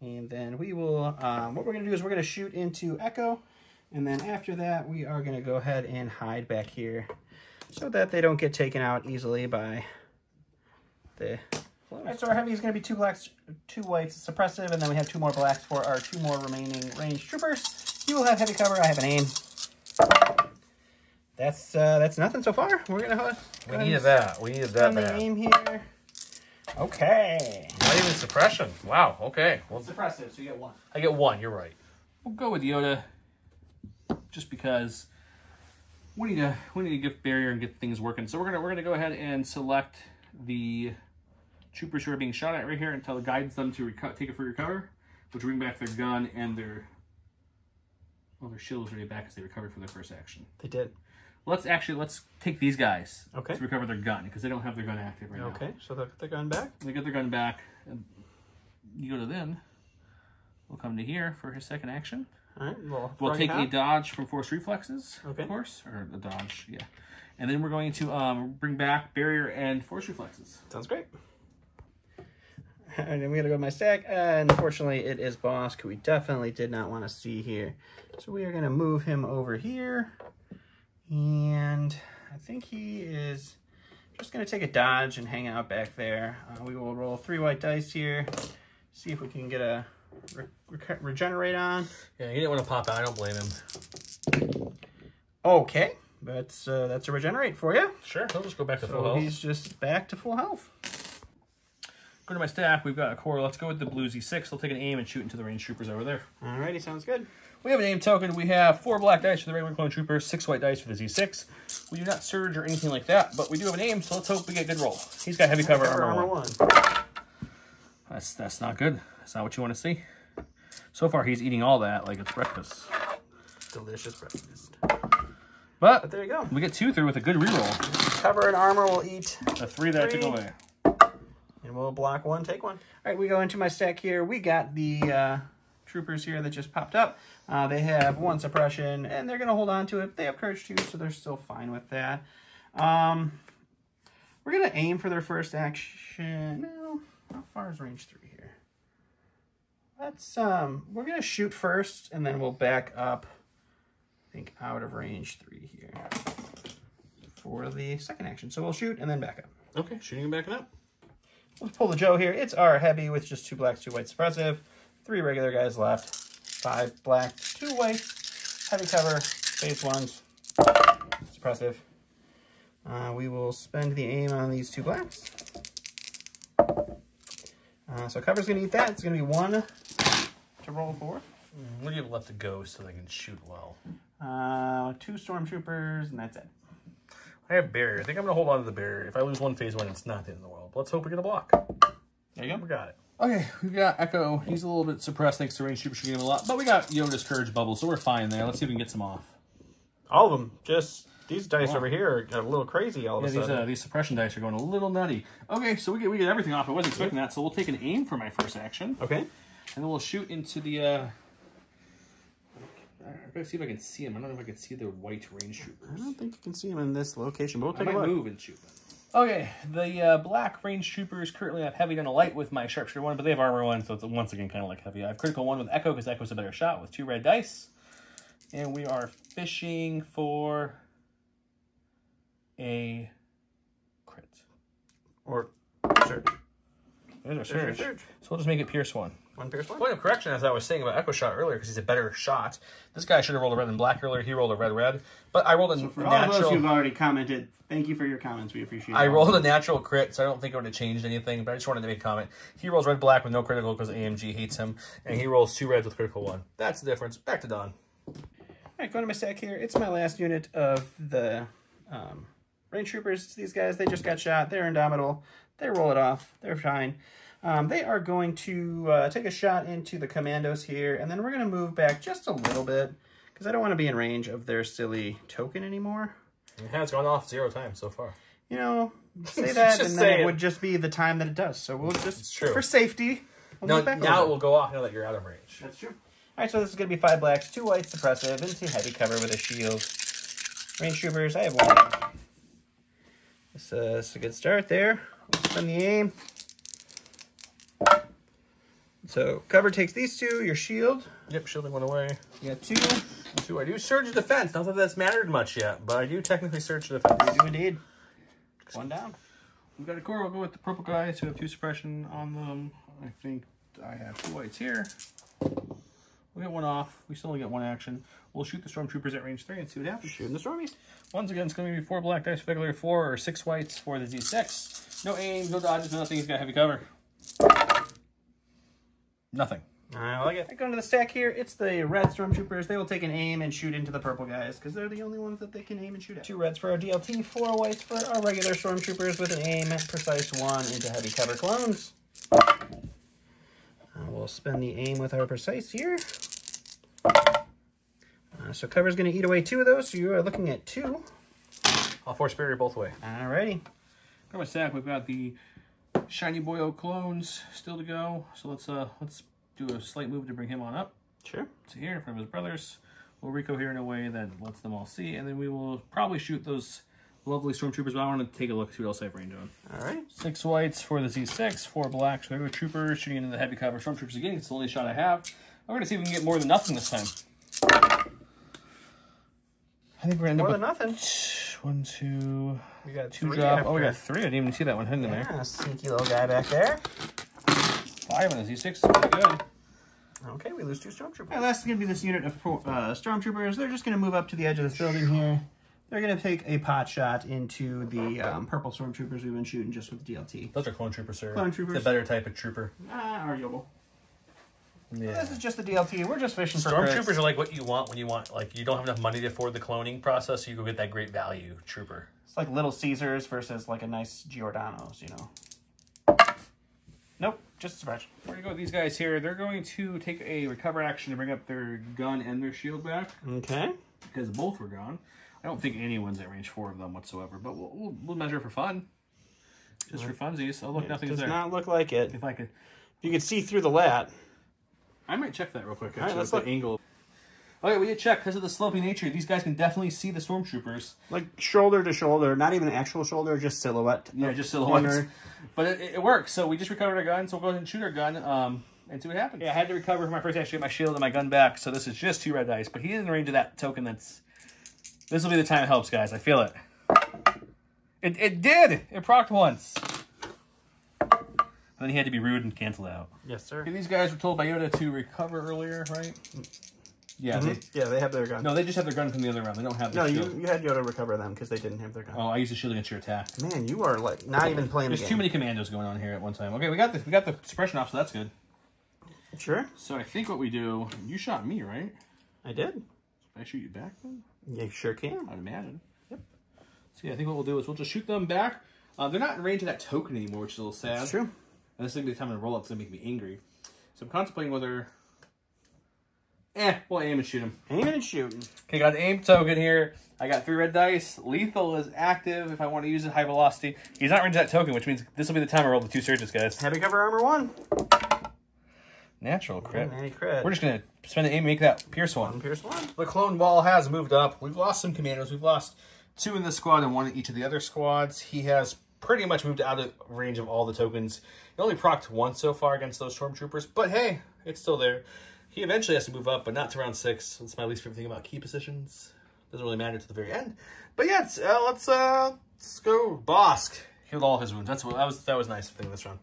And then we will, what we're going to do is we're going to shoot into Echo. And then after that, we are going to go ahead and hide back here so that they don't get taken out easily by the... All right, so our heavy is going to be 2 blacks, 2 whites, suppressive, and then we have 2 more blacks for our 2 more remaining ranged troopers. You will have heavy cover. I have an aim. That's nothing so far. We're gonna. We needed that. We needed that. The aim here. Okay. Not even suppression. Wow. Okay. Well, suppressive. So you get 1. I get 1. You're right. We'll go with Yoda, just because we need to give barrier and get things working. So we're gonna go ahead and select the troopers who are being shot at right here until it guides them to take it for your cover, which will bring back their gun and their shield was already back as they recovered from their first action. They did. Let's take these guys to recover their gun, because they don't have their gun active right now. Okay, so they'll get their gun back. They get their gun back. And Yoda then will come to here for his second action. All right, we'll take a dodge from force reflexes, of course, or a dodge, yeah. And then we're going to bring back barrier and force reflexes. Sounds great. And then we gotta go to my stack. Unfortunately, it is Boss, who we definitely did not want to see here. So we are gonna move him over here. And I think he is just going to take a dodge and hang out back there. We will roll 3 white dice here. See if we can get a regenerate on. Yeah, he didn't want to pop out. I don't blame him. Okay, that's a regenerate for you. Sure, he'll just go back to full health. He's just back to full health. Go to my stack. We've got a core. Let's go with the blue Z6. They'll take an aim and shoot into the ranged troopers over there. Alrighty, sounds good. We have an aim token. We have 4 black dice for the regular clone trooper, 6 white dice for the Z6. We do not surge or anything like that, but we do have an aim, so let's hope we get a good roll. He's got heavy cover armor 1. That's not good. That's not what you want to see. So far, he's eating all that like it's breakfast. Delicious breakfast. But there you go. We get 2 through with a good reroll. Cover and armor will eat the 3 that I took away. And we'll block 1, take 1. All right, we go into my stack here. We got the troopers here that just popped up. They have 1 suppression, and they're going to hold on to it. They have courage 2, so they're still fine with that. We're going to aim for their first action. No, how far is range 3 here? Let's, we're going to shoot first, and then we'll back up, I think, out of range 3 here for the second action. So we'll shoot and then back up. Okay, shooting and backing up. Let's pull the Joe here. It's our heavy with just 2 blacks, 2 whites suppressive. 3 regular guys left. 5 black, 2 whites. Heavy cover, phase 1s. Suppressive. We will spend the aim on these 2 blacks. So cover's going to eat that. It's going to be 1 to roll for. What do you have left to go so they can shoot well? 2 stormtroopers, and that's it. I have barrier. I think I'm going to hold on to the barrier. If I lose 1 phase 1, it's not the end of the world. But let's hope we get a block. There you go. We got it. Okay, we've got Echo. He's a little bit suppressed thanks to range trooper shooting him a lot. But we got Yoda's Courage Bubble, so we're fine there. Let's see if we can get some off. All of them. Just these dice over here are a little crazy all of a sudden. These suppression dice are going a little nutty. Okay, so we get everything off. I wasn't expecting that, so we'll take an aim for my first action. Okay. And then we'll shoot into the... I'm going to see if I can see him. I don't know if I can see the white range troopers. I don't think you can see them in this location, but we'll I take a might look. move and shoot them. Okay, the black range troopers currently have heavy and a light with my sharpshooter 1, but they have armor 1, so it's once again kind of like heavy. I have critical 1 with Echo because Echo's a better shot with 2 red dice. And we are fishing for a crit. Or surge. There's our surge. So we'll just make it Pierce 1. 1 Pierce 1? Point of correction, as I was saying about Echo Shot earlier, because he's a better shot. This guy should have rolled a red and black earlier. He rolled a red. But I rolled a For all of those natural... who've already commented, thank you for your comments. We appreciate it. I rolled a natural crit, so I don't think it would have changed anything, but I just wanted to make a comment. He rolls red-black with no critical because AMG hates him, and he rolls 2 reds with critical 1. That's the difference. Back to Don. All right, going to my stack here. It's my last unit of the range troopers. It's these guys. They just got shot. They're indomitable. They roll it off. They're fine. They are going to take a shot into the Commandos here, and then we're going to move back just a little bit because I don't want to be in range of their silly token anymore. It has gone off 0 times so far. You know, say that, Just and say then it it. would just be the time that it does. So we'll just, It's true. for safety, we'll move back a Now little it will go off now that you're out of range. That's true. All right, so this is going to be 5 blacks, 2 whites, suppressive, into heavy cover with a shield. Range troopers, I have 1. This is a good start there. We'll spend the aim. So cover takes these 2, your shield. Yep, shielding 1 away. You got 2. 2, I do surge defense. Not that that's mattered much yet, but I do technically surge defense. You do indeed. 1 down. We've got a core. We'll go with the purple guys who have 2 suppression on them. I think I have 2 whites here. We'll get 1 off. We still only get 1 action. We'll shoot the stormtroopers at range 3 and see what happens. Shooting the stormies. Once again, it's going to be 4 black dice, regular 4 or 6 whites for the Z6. No aim, no dodges, no nothing. He's got heavy cover. Nothing. I like it. Going to the stack here, it's the red stormtroopers. They will take an aim and shoot into the purple guys because they're the only ones that they can aim and shoot at. 2 reds for our DLT, 4 whites for our regular stormtroopers with an aim at precise 1 into heavy cover clones. We'll spend the aim with our precise here. So cover's going to eat away 2 of those, so you are looking at 2. I'll force barrier both way. Alrighty. Got my stack. We've got the Shiny Boyo clones still to go. So let's do a slight move to bring him on up. Sure. So here in front of his brothers. We'll recohere in a way that lets them all see, and then we will probably shoot those lovely stormtroopers. But I want to take a look, see what else I have range on. Alright. 6 whites for the Z6, 4 blacks, regular troopers, shooting into the heavy cover stormtroopers again. It's the only shot I have. I'm going to see if we can get more than nothing this time. I think we're going to More end than up nothing. with 1, 2, We got 2 3 drop. after. Oh, we got 3. I didn't even see that one hidden there. Yeah, sneaky little guy back there. 5 on the Z6 is pretty good. Okay, we lose 2 stormtroopers. Right, last is going to be this unit of stormtroopers. They're just going to move up to the edge of this building here. They're going to take a pot shot into the purple stormtroopers we've been shooting just with DLT. Those are clone troopers, sir. Clone troopers. It's a better type of trooper. Arguable. Yeah. This is just the DLT. We're just fishing for Stormtroopers crits. are like what you want when you want, like, you don't have enough money to afford the cloning process, so you go get that great value trooper. It's like Little Caesars versus like a nice Giordano's, you know. Nope, just a surprise. We're going to go with these guys here. They're going to take a recover action to bring up their gun and their shield back. Okay. Because both were gone. I don't think anyone's at range 4 of them whatsoever, but we'll measure for fun. Just for funsies. Oh, look, It nothing's does there. not look like it. If I could... You can see through the lat. I might check that real quick. All right, Actually, let's with look. the angle. Okay, we did check because of the sloping nature. These guys can definitely see the stormtroopers. Like shoulder to shoulder, not even actual shoulder, just silhouette. Yeah, just silhouettes. But it works. So we just recovered our gun, so we'll go ahead and shoot our gun and see what happens. Yeah, I had to recover from my first action, get my shield and my gun back, so this is just 2 red dice. But he is in range of that token that's... This will be the time it helps, guys. I feel it. It did! It procced once. And then he had to be rude and cancel out. Yes, sir. Okay, these guys were told by Yoda to recover earlier, right? Yeah. Yeah, they have their gun. No, they just have their gun from the other round. They don't have their No, shield. you had Yoda recover them because they didn't have their gun. Oh, I used the shield against your attack. Man, you are like not even playing There's the game. too many commandos going on here at one time. Okay, we got the suppression off, so that's good. Sure. So I think what we do, you shot me, right? I did. Did I shoot you back then? You sure can. I'd imagine. Yep. So yeah, I think what we'll do is we'll just shoot them back. They're not in range of that token anymore, which is a little sad. That's true. And this is going to be the time to roll up. It's going to make me angry. So I'm contemplating whether... we'll aim and shoot him. Aiming and shooting. Okay, got the aim token here. I got 3 red dice. Lethal is active if I want to use it. High velocity. He's not in range of that token, which means this will be the time I roll the 2 surges, guys. Heavy cover armor 1. Natural crit. Natty crit. We're just going to spend the aim and make that Pierce 1. Pierce 1. The clone wall has moved up. We've lost some commandos. We've lost 2 in this squad and 1 in each of the other squads. He has pretty much moved out of range of all the tokens. He only procced once so far against those stormtroopers, but hey, it's still there. He eventually has to move up, but not to round 6. That's my least favorite thing about key positions. Doesn't really matter to the very end. But yeah, let's go Bosk. Healed all his wounds. That was nice thing this round.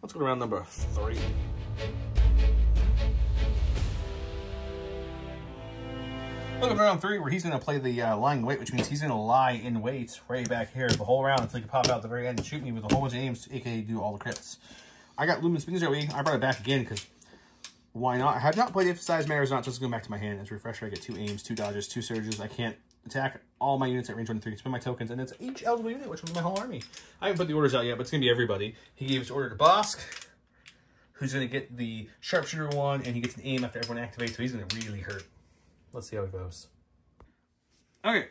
Let's go to round number 3. Look at round 3 where he's going to play the lying wait, which means he's going to lie in wait right back here the whole round until he can pop out at the very end and shoot me with a whole bunch of aims, aka do all the crits. I got Luminous Wings already. I brought it back again because why not? I have not played If Size Matters Not, just going back to my hand. As a refresher, I get 2 aims, 2 dodges, 2 surges. I can't attack all my units at range 1 and 3. Spend my tokens, and it's each eligible unit, which was my whole army. I haven't put the orders out yet, but it's going to be everybody. He gave his order to Bosk, who's going to get the Sharpshooter 1, and he gets an aim after everyone activates, so he's going to really hurt. Let's see how it goes. Okay.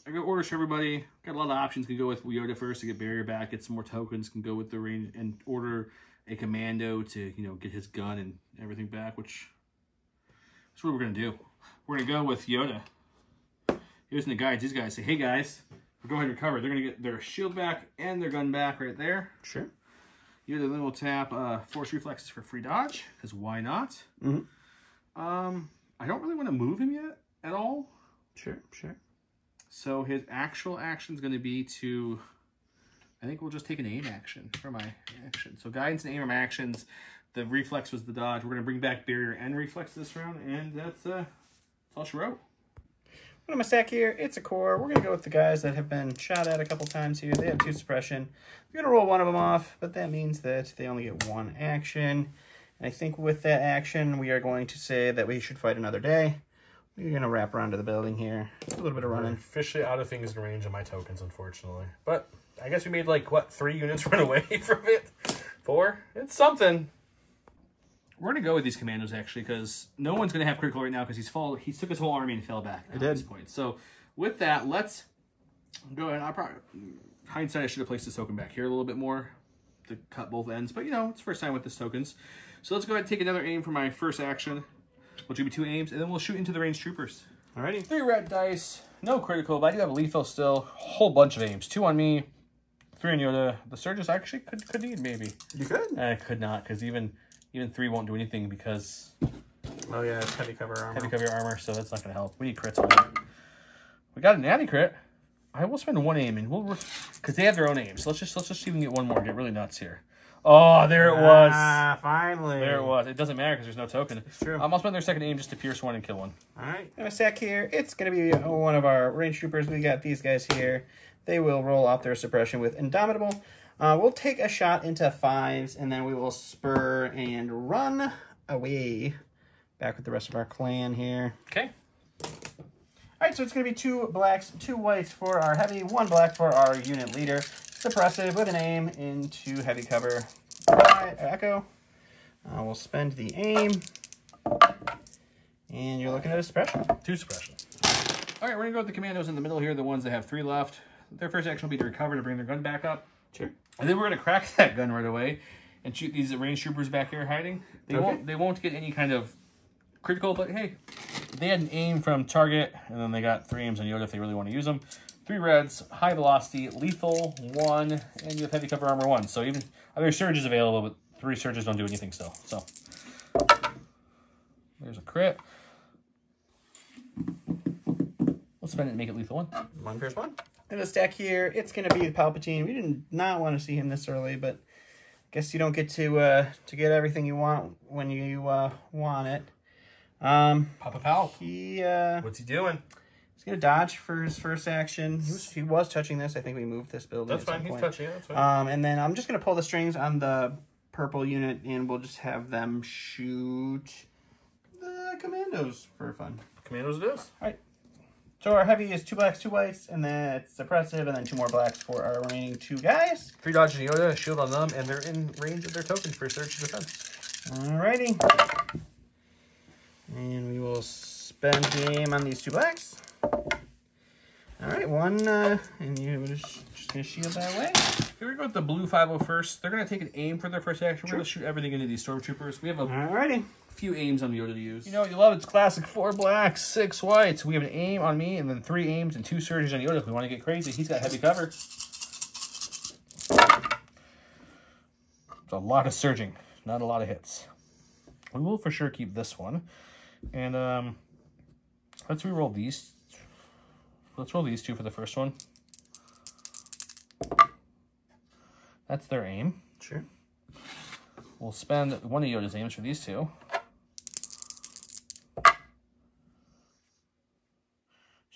I got orders for everybody. Got a lot of options. Can go with Yoda first to get barrier back, get some more tokens. Can go with the range and order a commando to, get his gun and everything back, which is what we're going to do. We're going to go with Yoda. Here's the guides. These guys say, hey guys, go ahead and recover. They're going to get their shield back and their gun back right there. Sure. Yoda then will tap Force Reflexes for free dodge, because why not? Mm-hmm. I don't really want to move him yet at all. Sure. So his actual action is going to be to, I think we'll just take an aim action for my action. So guidance and aim are my actions. The reflex was the dodge. We're going to bring back barrier and reflex this round, and that's all she wrote. What am I stack here? It's a core. We're going to go with the guys that have been shot at a couple times here. They have 2 suppression. We're going to roll one of them off, but that means that they only get 1 action. And I think with that action, we are going to say that we should fight another day. We're going to wrap around to the building here. A little bit of running. Officially out of things in range of my tokens, unfortunately. But I guess we made, 3 units run away from it? 4? It's something. We're going to go with these commandos, actually, because no one's going to have critical right now because he took his whole army and fell back at this point. So with that, let's go ahead. Hindsight, I should have placed this token back here a little bit more to cut both ends. But, it's the first time with this tokens. So let's go ahead and take another aim for my first action. We'll do 2 aims, and then we'll shoot into the ranged troopers. Alrighty. 3 red dice. No critical, but I do have lethal still. Whole bunch of aims. 2 on me, 3 on Yoda. The surges I actually could need, maybe. You could? I could not, because even 3 won't do anything because... Oh, yeah, it's heavy cover armor. Heavy cover armor, so that's not going to help. We need crits on it. We got a natty crit. I will spend 1 aim, and because they have their own aims. So let's just see if we can get 1 more. Get really nuts here. Oh, there it was. Ah, finally. There it was. It doesn't matter because there's no token. It's true. I'll spend their second aim just to pierce 1 and kill 1. All right. I'm a stack here. It's going to be one of our range troopers. We got these guys here. They will roll off their suppression with Indomitable. We'll take a shot into 5s, and then we will spur and run away. Back with the rest of our clan here. Okay. All right, so it's going to be 2 blacks, 2 whites for our heavy, 1 black for our unit leader. Suppressive with an aim into heavy cover. Echo. We'll spend the aim. And you're looking at a suppression. 2 suppression. All right, we're going to go with the commandos in the middle here, the ones that have 3 left. Their first action will be to recover to bring their gun back up. Sure. And then we're going to crack that gun right away and shoot these range troopers back here hiding. They won't get any kind of critical, but hey, they had an aim from target, and then they got 3 aims on Yoda if they really want to use them. 3 reds, high velocity, lethal 1, and you have heavy cover armor 1. So even there's surges available, but 3 surges don't do anything still. So there's a crit. Let's spend it and make it lethal 1. 1 pierce 1. In the stack here, it's going to be the Palpatine. We did not want to see him this early, but I guess you don't get to get everything you want when you want it. Papa Pal. What's he doing? He's going to dodge for his first action. He was touching this. I think we moved this building. That's fine. He's touching it. That's fine. And then I'm just going to pull the strings on the purple unit, and we'll just have them shoot the Commandos for fun. Commandos it is. All right. So our heavy is 2 blacks, 2 whites, and that's suppressive, and then 2 more blacks for our remaining 2 guys. 3 dodge and Yoda, a shield on them, and they're in range of their tokens for search and defense. Alrighty. And we will spend the aim on these 2 blacks. Alright, 1, and you just gonna shield that way. Here we go with the blue 501st. They're gonna take an aim for their first action. We're gonna shoot everything into these stormtroopers. We have a few aims on Yoda to use. You know what you love? It's classic 4 blacks, 6 whites. We have an aim on me, and then 3 aims and 2 surges on Yoda. If we want to get crazy, he's got heavy cover. It's a lot of surging, not a lot of hits. We will for sure keep this one, and let's re-roll these. Let's roll these 2 for the first one. That's their aim. Sure. We'll spend one of Yoda's aims for these 2. So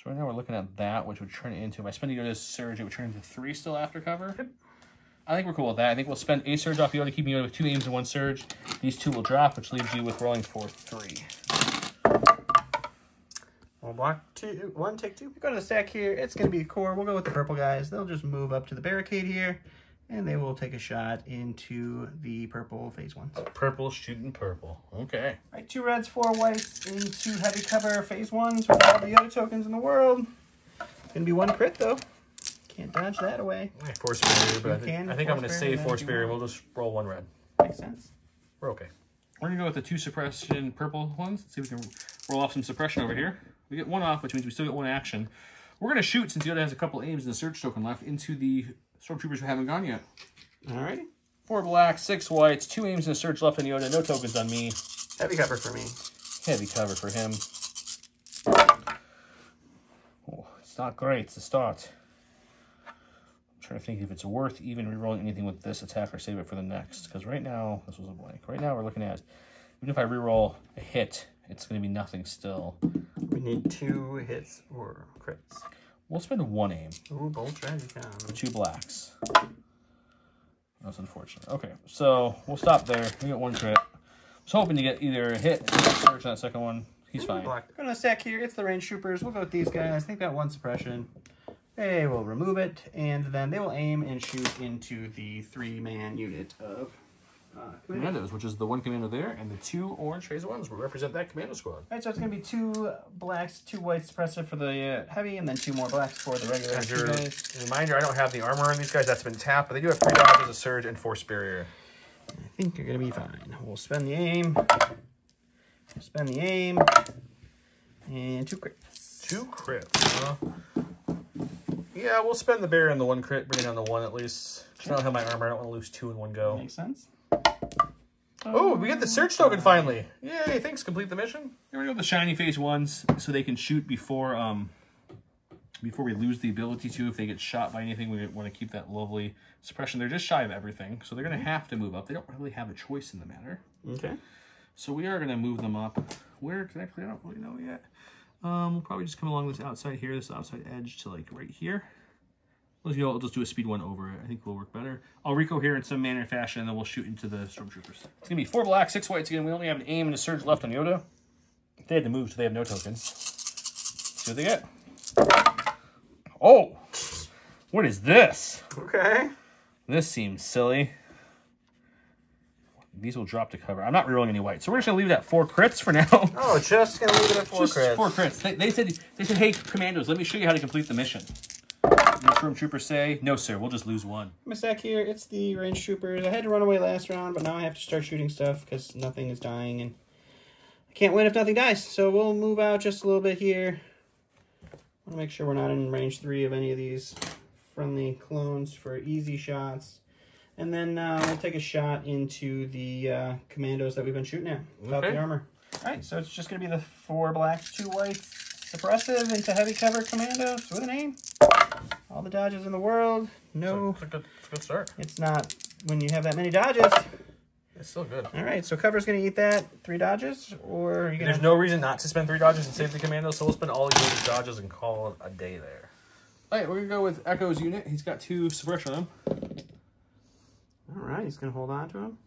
right now we're looking at that, which would turn it into, if I spend Yoda's surge, it would turn into 3 still after cover. Yep. I think we're cool with that. I think we'll spend a surge off Yoda, keeping Yoda with 2 aims and 1 surge. These 2 will drop, which leaves you with rolling for 3. 1 block, 2, 1, take 2. We go to the stack here. It's going to be core. We'll go with the purple guys. They'll just move up to the barricade here, and they will take a shot into the purple phase 1. Purple shooting purple. Okay. All right, 2 reds, 4 whites into heavy cover phase 1s with all the Yoda tokens in the world. It's going to be 1 crit, though. Can't dodge that away. Force barrier, but I think I'm going to save force barrier. We'll just roll 1 red. Makes sense. We're okay. We're going to go with the 2 suppression purple ones. Let's see if we can roll off some suppression over here. We get 1 off, which means we still get 1 action. We're going to shoot, since Yoda has a couple aims and a surge token left, into the stormtroopers who haven't gone yet. Alrighty. 4 blacks, 6 whites, 2 aims and a surge left on Yoda. No tokens on me. Heavy cover for me. Heavy cover for him. Oh, it's not great to start. I'm trying to think if it's worth even rerolling anything with this attack or save it for the next. Because right now, this was a blank. Right now we're looking at, even if I reroll a hit, it's going to be nothing still. We need 2 hits or crits. We'll spend 1 aim. Ooh, bold strategy. 2 blacks. That's unfortunate. Okay, so we'll stop there. We got 1 crit. I was hoping to get either a hit or a surge on that second one. He's fine. Black. Going to stack here. It's the range troopers. We'll go with these guys. I think that 1 suppression. They will remove it, and then they will aim and shoot into the 3-man unit of Commandos, which is the 1 commando there, and the 2 orange phase 1s will represent that commando squad. Alright, so it's going to be 2 blacks, 2 whites suppressive for the heavy, and then 2 more blacks for the regular. As your reminder, I don't have the armor on these guys. That's been tapped, but they do have 3 dodges, a surge, and force barrier. I think you're going to be fine. We'll spend the aim. Spend the aim. And 2 crits. 2 crits, yeah, we'll spend the barrier and the 1 crit, bring it down to 1 at least. Just I don't have my armor. I don't want to lose 2 in one go. Makes sense. Oh, we get the search token finally. Yay, thanks. Complete the mission. Here we go with the shiny phase 1s, so they can shoot before we lose the ability to. If they get shot by anything, we want to keep that lovely suppression. They're just shy of everything, so they're going to have to move up. They don't really have a choice in the matter. Okay. So we are going to move them up. Where exactly, I don't really know yet. We'll probably just come along this outside here, this outside edge to like right here. I'll just do a speed 1 over it. I think will work better. I'll Rico here in some manner or fashion, and then we'll shoot into the stormtroopers. It's going to be 4 blacks, 6 whites again. We only have an aim and a surge left on Yoda. They had to move, so they have no tokens. See what they get. Oh! What is this? Okay. This seems silly. These will drop to cover. I'm not rerolling any white, so we're just going to leave it at 4 crits for now. Oh, just going to leave it at 4 just crits. 4 crits. They said, hey, Commandos, let me show you how to complete the mission. The stormtroopers say, no, sir, we'll just lose 1. I'm stack here. It's the range troopers. I had to run away last round, but now I have to start shooting stuff because nothing is dying, and I can't win if nothing dies. So we'll move out just a little bit here. I want to make sure we're not in range 3 of any of these friendly clones for easy shots. And then we'll take a shot into the commandos that we've been shooting at without the armor. All right, so it's just going to be the 4 blacks, 2 whites, suppressive into heavy cover commandos with an aim. All the dodges in the world. No. It's a good start. It's not when you have that many dodges. It's still good. All right, so cover's going to eat that. 3 dodges, or are you going There's no reason not to spend 3 dodges and save the Commandos, so we'll spend all of Yoda's dodges and call it a day there. All right, we're going to go with Echo's unit. He's got 2 suppression on him. All right, he's going to hold on to him.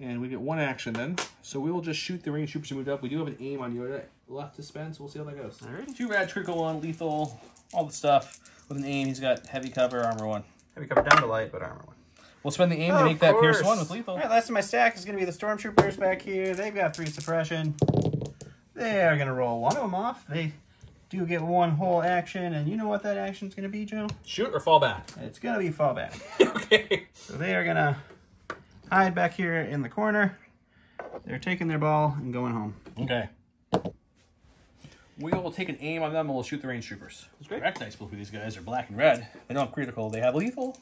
And we get 1 action then. So we will just shoot the range troopers who moved up. We do have an aim on Yoda left to spend, so we'll see how that goes. All right. 2 rad, critical 1, lethal, all the stuff. With an aim, he's got heavy cover, armor 1. Heavy cover down to light, but armor 1. We'll spend the aim to make that Pierce 1 with lethal. All right, last of my stack is going to be the Stormtroopers back here. They've got 3 suppression. They are going to roll 1 of them off. They do get 1 whole action, and you know what that action is going to be, Joe? Shoot or fall back? It's going to be fall back. Okay. So they are going to hide back here in the corner. They're taking their ball and going home. Okay. We will take an aim on them and we'll shoot the range troopers. That's great. Recognize both of these guys are black and red. They don't have critical. They have lethal.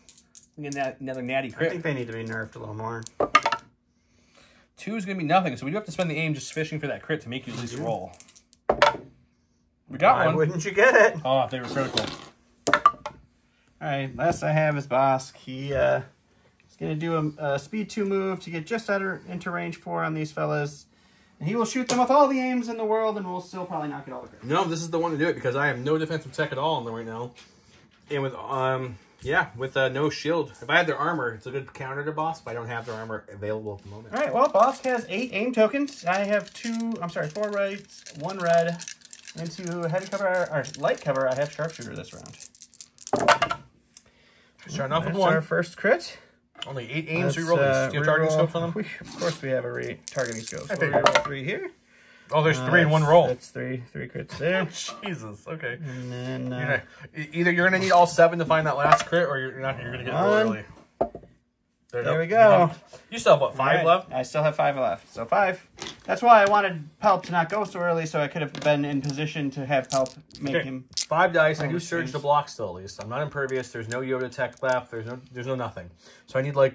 We get another natty crit. I think they need to be nerfed a little more. 2 is going to be nothing, so we do have to spend the aim just fishing for that crit to make you at least roll. We got Why 1. wouldn't you get it? Oh, if they were critical. All right, last I have is Bosk. He is going to do a speed 2 move to get just into range 4 on these fellas. And he will shoot them with all the aims in the world, and we'll still probably not get all the crits. No, this is the one to do it because I have no defensive tech at all on them right now. And with, with no shield. If I had their armor, it's a good counter to boss, but I don't have their armor available at the moment. All right, well, Bosk has 8 aim tokens. I have 4 reds, 1 red. Into heavy cover, or light cover, I have sharpshooter this round. Starting off with That's 1. our first crit. Only 8 aims. We roll these. Do you have targeting scopes on them? Of course we have a targeting scope. So I we'll figured. reroll 3 here. Oh, there's 3 in 1 roll. That's 3 crits there. Jesus. Okay. And then Either you're gonna need all 7 to find that last crit, or you're not. You're gonna get it early. there we go. You still have what, 5 Right, left? I still have 5 left. So 5. That's why I wanted Pelp to not go so early, so I could have been in position to have Pelp make him. 5 dice. I Oh, do surge jeez. the block still at least. I'm not impervious. There's no Yoda tech left. There's no nothing. So I need like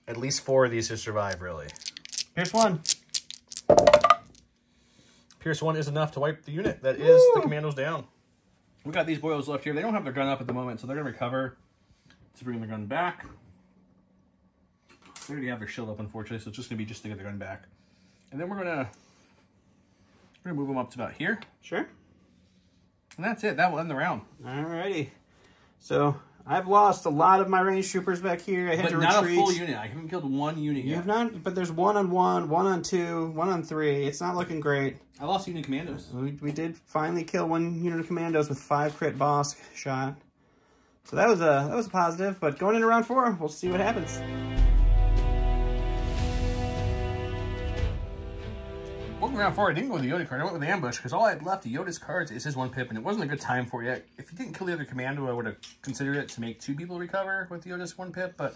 at least 4 of these to survive. Really. Here's 1. Pierce 1 is enough to wipe the unit. That is the Commandos down. We got these boils left here. They don't have their gun up at the moment, so they're gonna recover to bring their gun back. They already have their shield up, unfortunately, so it's just gonna be just to get their gun back. And then we're gonna move them up to about here. Sure. And that's it. That will end the round. Alrighty. So I've lost a lot of my range troopers back here. I had But to not retreat. a full unit. I haven't killed 1 unit You yet. have not, but there's 1 on 1, 1 on 2, 1 on 3. It's not looking great. I lost unit Commandos. We did finally kill 1 unit of Commandos with 5 crit Bosk shot. So that was a positive. But going into round 4, we'll see what happens. Looking around 4, I didn't go with the Yoda card. I went with the ambush because all I had left of Yoda's cards is his 1 pip, and it wasn't a good time for it. If he didn't kill the other commando, I would have considered it to make 2 people recover with Yoda's 1 pip, but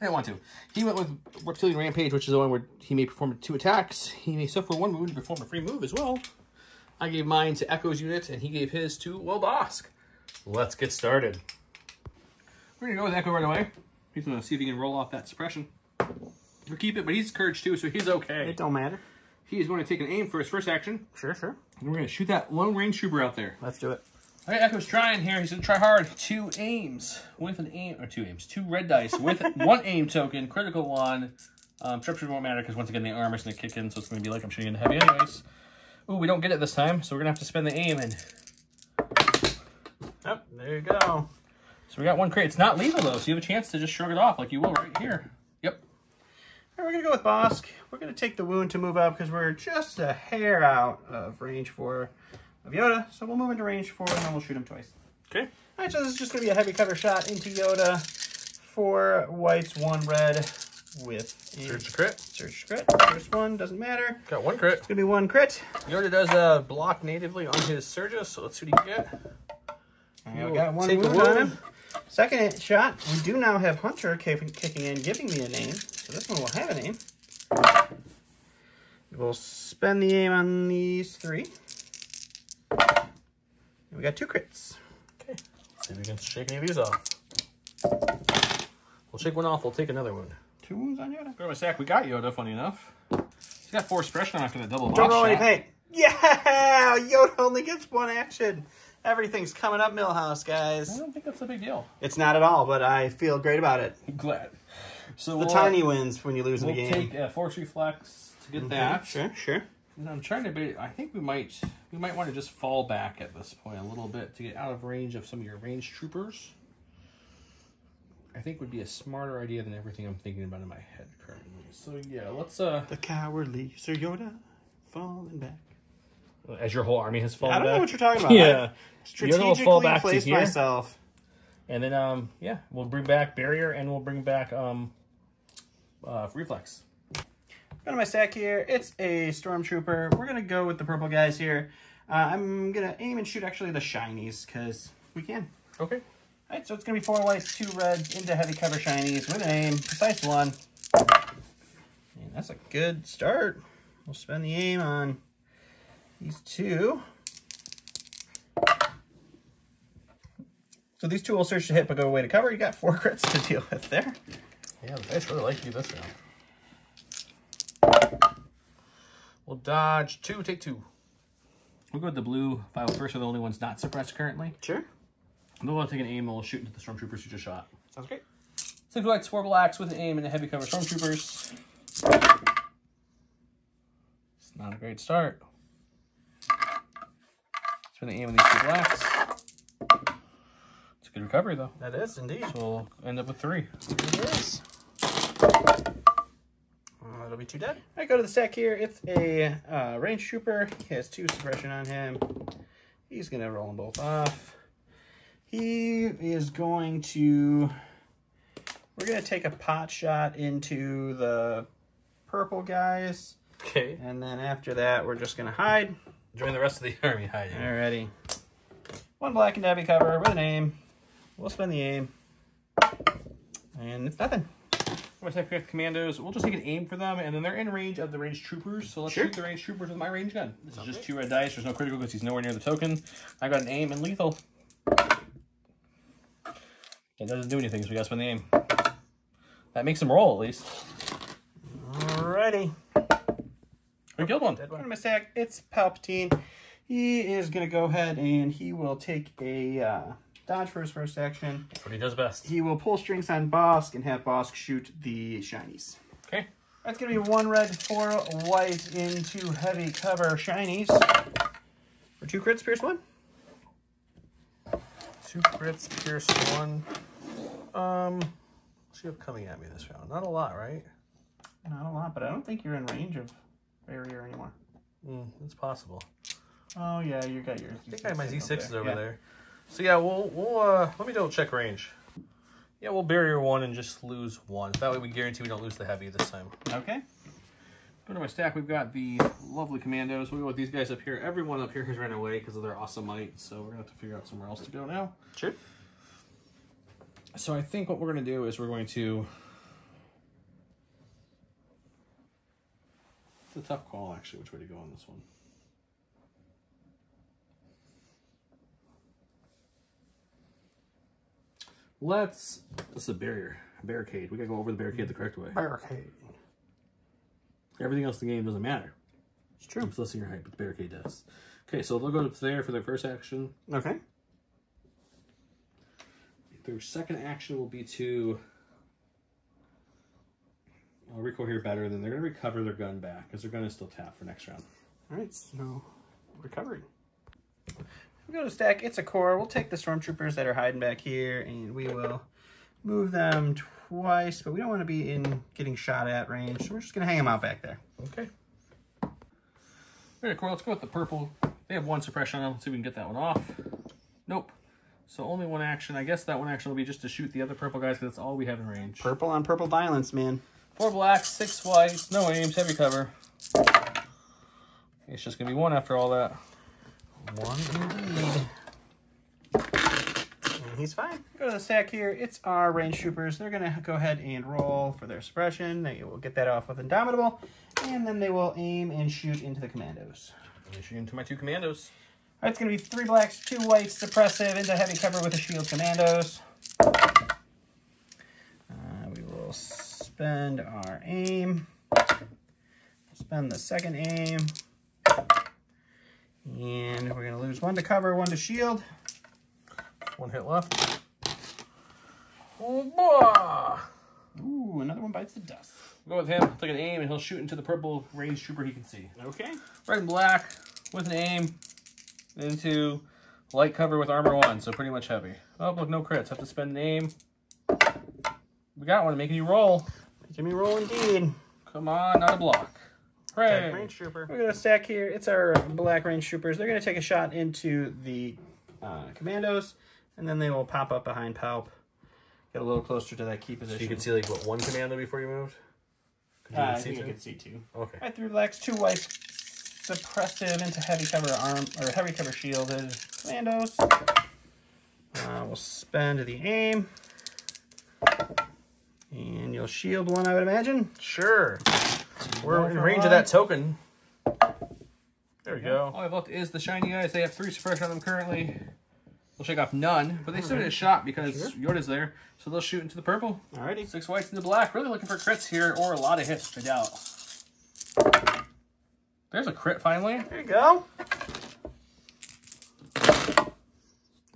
I didn't want to. He went with Reptilian Rampage, which is the one where he may perform 2 attacks. He may suffer 1 wound and perform a free move as well. I gave mine to Echo's unit, and he gave his to Bosk. Let's get started. We're going to go with Echo right away. He's going to see if he can roll off that suppression. We'll keep it, but he's Courage too, so he's okay. It don't matter. He is going to take an aim for his first action. Sure. And we're going to shoot that lone range trooper out there. Let's do it. All right, Echo's trying here. He's going to try hard. 2 aims with an aim, or 2 aims. 2 red dice with 1 aim token. Critical 1. Sharpshooter won't matter because once again the armor's going to kick in, so it's going to be like I'm shooting in heavy anyways. Ooh, we don't get it this time, so we're going to have to spend the aim. And Yep, there you go. so we got 1 crit. It's not lethal though, so you have a chance to just shrug it off like you will right here. Yep. All right, we're going to go with Bosk. We're going to take the wound to move up because we're just a hair out of range 4 of Yoda. So we'll move into range 4 and then we'll shoot him twice. Okay. All right, so this is just going to be a heavy cover shot into Yoda. 4 whites, 1 red with a Surge the crit. Surge crit. First 1, doesn't matter. Got 1 crit. It's going to be 1 crit. Yoda does block natively on his Surges, so let's see what he can get. And we got 1 Take the wound on wound. him. Second shot, we do now have Hunter kicking in, giving me a name. So this one will have a name. We'll spend the aim on these 3. And we got 2 crits. Okay. See if we can shake any of these off. We'll shake 1 off. We'll take another wound. 2 wounds on Yoda. Go to my sack. We got Yoda, funny enough. He's got 4 suppression after that double boss Don't roll any shot. paint. Yeah! Yoda only gets 1 action. Everything's coming up Millhouse, I guys. don't think that's a big deal. It's not at all, but I feel great about it. I'm glad. So the tiny wins when you lose in the game. We'll take Force Reflex to get that. Sure. And I'm trying to I think we might want to just fall back at this point a little bit to get out of range of some of your ranged troopers. I think would be a smarter idea than everything I'm thinking about in my head currently. So yeah, let's The cowardly Sir Yoda falling back. As your whole army has fallen back. I don't know what you're talking about. Yeah. Strategically will fall back placed to here. myself. And then yeah, we'll bring back Barrier and we'll bring back Reflex. Go to my stack here. It's a Stormtrooper. We're going to go with the purple guys here. I'm going to aim and shoot actually the shinies because we can. Okay. All right, so it's going to be 4 whites, 2 reds into heavy cover shinies with an aim. Precise 1. And that's a good start. We'll spend the aim on these 2. So these 2 will search to hit but go away to cover. You got 4 crits to deal with there. Yeah, the dice really like you this round. We'll dodge 2, take 2. We'll go with the blue file first. They're the only ones not suppressed currently. Sure. And then we'll take an aim and we'll shoot into the Stormtroopers who just shot. Sounds great. 6 whites, 4 blacks with an aim and a heavy cover Stormtroopers. It's not a great start. Spend the aim on these 2 blacks. It's a good recovery though. That is indeed. So we'll end up with 3. It is. It'll be 2 dead. I go to the stack here. It's a range trooper. He has 2 suppression on him. He's going to roll them both off. He is going to... We're going to take a pot shot into the purple guys. Okay. And then after that, we're just going to hide. Join the rest of the army hiding. Alrighty. 1 black and heavy cover with an aim. We'll spend the aim. And it's nothing. I'm going to take Commandos. We'll just take an aim for them, and then they're in range of the ranged troopers. So let's shoot the ranged troopers with my range gun. This is just 2 red dice. There's no critical because he's nowhere near the token. I got an aim and lethal. It doesn't do anything, so we got to spend the aim. That makes him roll, at least. Alrighty. We killed one. Dead one in my stack. It's Palpatine. He is going to go ahead and he will take a dodge for his first action. That's what he does best. He will pull strings on Bosk and have Bosk shoot the shinies. Okay. That's going to be 1 red, 4 white into heavy cover shinies. For 2 crits, pierce 1. 2 crits, pierce 1. What's you have coming at me this round? Not a lot, right? Not a lot, but I don't think you're in range of barrier anymore. It's possible. Oh yeah, you got your. I think I have my Z6s over there. So yeah, we'll let me double check range. Yeah, we'll barrier 1 and just lose 1. That way we guarantee we don't lose the heavy this time. Okay. Go to my stack. We've got the lovely Commandos. We'll go with these guys up here. Everyone up here has ran away because of their awesome might, so we're gonna have to figure out somewhere else to go now. Sure. So I think what we're gonna do is we're going to. It's a tough call, actually, which way to go on this one. This is a barricade. We gotta go over the barricade the correct way. Barricade. Everything else in the game doesn't matter. It's true. It's less in your height, but the barricade does. Okay, so they'll go up there for their first action. Okay. Their second action will be to... I'll recoil here better, then they're going to recover their gun back, because their gun is still tapped for next round. Alright, so recovery. We go to stack, it's a core. We'll take the stormtroopers that are hiding back here, and we will move them twice, but we don't want to be in getting shot at range, so we're just going to hang them out back there. Okay. Alright, core, let's go with the purple. They have 1 suppression on them. Let's see if we can get that one off. Nope. So only 1 action. I guess that 1 action will be just to shoot the other purple guys, because that's all we have in range. Purple on purple violence, man. 4 blacks, 6 whites, no aims, heavy cover. It's just going to be 1 after all that. 1 indeed. And he's fine. Go to the stack here. It's our range troopers. They're going to go ahead and roll for their suppression. They will get that off with Indomitable. And then they will aim and shoot into the Commandos. I'm shoot into my 2 Commandos. All right, it's going to be 3 blacks, 2 whites, suppressive, into heavy cover with a shield Commandos. We will spend our aim. Spend the second aim. And we're going to lose 1 to cover, 1 to shield. 1 hit left. Oh, boy! Ooh, another one bites the dust. We'll go with him. Take an aim, and he'll shoot into the purple range trooper he can see. Okay. Red and black with an aim into light cover with armor 1, so pretty much heavy. Oh, look, no crits. Have to spend an aim. We got one, making you roll. Making me roll indeed. Come on, not a block. Hooray! Range trooper. We're going to stack here. It's our black range troopers. They're going to take a shot into the Commandos, and then they will pop up behind Palp. Get a little closer to that key position. So you can see, like, what, one commando before you moved? I think you can see 2. Okay. I threw Lex 2 white suppressive into heavy cover arm, or heavy cover shielded Commandos. We'll spend the aim. And you'll shield 1, I would imagine. Sure. We're in range of that token. There we go. All I've left is the shiny guys. They have 3 suppression on them currently. We'll shake off none, but they still get a shot because Yoda's there. So they'll shoot into the purple. Alrighty. 6 whites into black. Really looking for crits here, or a lot of hits, I doubt. There's a crit finally. There you go.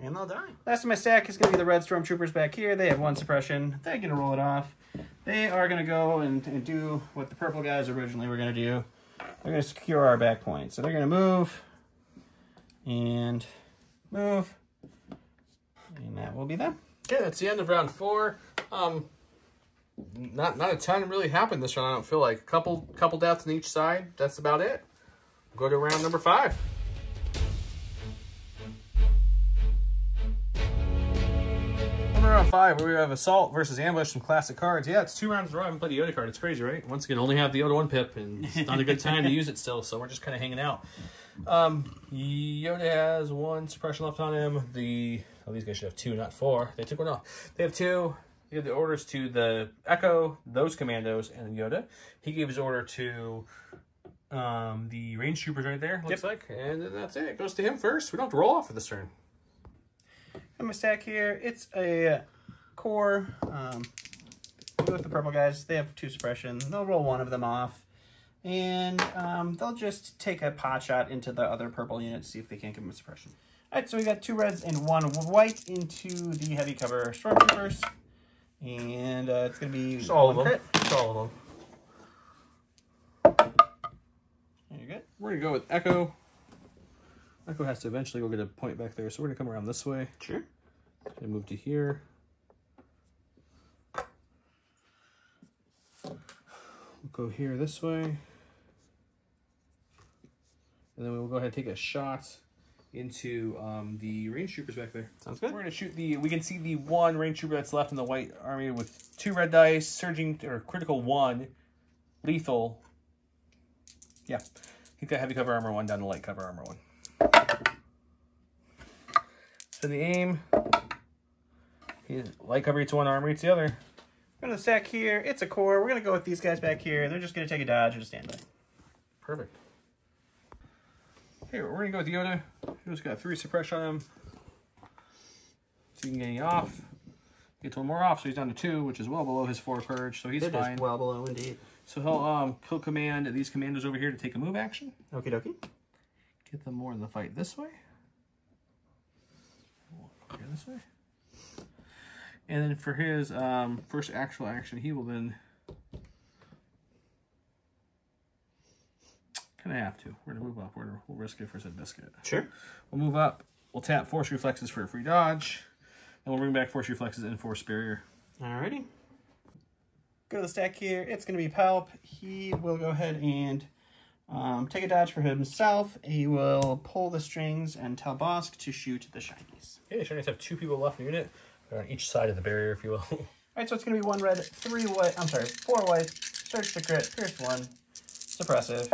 And they'll die. Last of my stack is going to be the red stormtroopers back here. They have 1 suppression. They're going to roll it off. They are going to go and do what the purple guys originally were going to do. They're going to secure our back point. So they're going to move. And move. And that will be them. Okay, that's the end of round 4. Not a ton really happened this round, I don't feel like. Couple deaths on each side. That's about it. Go to round number 5. Round 5, where we have Assault versus Ambush, some classic cards. Yeah, it's 2 rounds in a row. I haven't played the Yoda card. It's crazy, right? Once again, only have the Yoda 1 pip, and it's not a good time to use it still, so we're just kind of hanging out. Yoda has 1 suppression left on him. These guys should have 2, not 4. They took 1 off. They have 2. He gave the orders to the Echo, those Commandos, and Yoda. He gave his order to the range troopers right there, looks like. And then that's it. It goes to him first. We don't have to roll off for this turn. I'm going to stack here. It's a core. With the purple guys, they have 2 suppression. They'll roll 1 of them off. And they'll just take a pot shot into the other purple unit to see if they can't give them a suppression. Alright, so we got 2 reds and 1 white into the heavy cover stormtroopers. And it's going to be just all of them. Just all of them. You're good. We're going to go with Echo. Echo has to eventually go get a point back there, so we're going to come around this way. Sure. And move to here. We'll go here this way. And then we'll go ahead and take a shot into the range troopers back there. Sounds good. We're going to shoot we can see the 1 range trooper that's left in the white army with 2 red dice, surging, or critical 1, lethal. Yeah. He's got heavy cover armor 1 down to light cover armor 1. So the aim, light cover eats 1, armor eats the other. We're going to stack here. It's a core. We're going to go with these guys back here. They're just going to take a dodge and a standby. Perfect. Okay, we're going to go with Yoda. Yoda's got 3 suppression on him. So you can get any off. Gets 1 more off, so he's down to 2, which is well below his 4 purge, so he's fine. Just well below, indeed. So he'll kill command these commandos over here to take a move action. Okie dokie. Get them more in the fight this way. Here this way. And then for his first actual action, he will then kind of have to. We're going to move up. We'll risk it for said biscuit. Sure. We'll move up. We'll tap Force Reflexes for a free dodge. And we'll bring back Force Reflexes and Force Barrier. Alrighty. Go to the stack here. It's going to be Palp. He will go ahead and take a dodge for himself. He will pull the strings and tell Bosk to shoot the shinies. Okay, the shinies have 2 people left in the unit. They're on each side of the barrier, if you will. Alright, so it's going to be 1 red, 3 white, 4 white, search to crit, pierce 1, suppressive.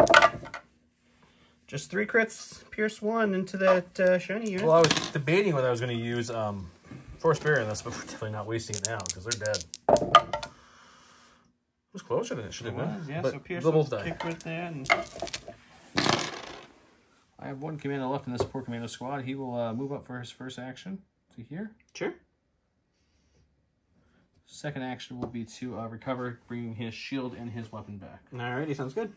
Just 3 crits, pierce 1 into that shiny unit. Well, I was debating whether I was going to use Force Barrier in this, but we're definitely not wasting it now, because they're dead. It was closer than it should have been. Yeah, but so pierce will will kick with that. And I have 1 commando left in this poor commando squad. He will move up for his first action to here. Sure. Second action will be to recover, bringing his shield and his weapon back. Alrighty, sounds good.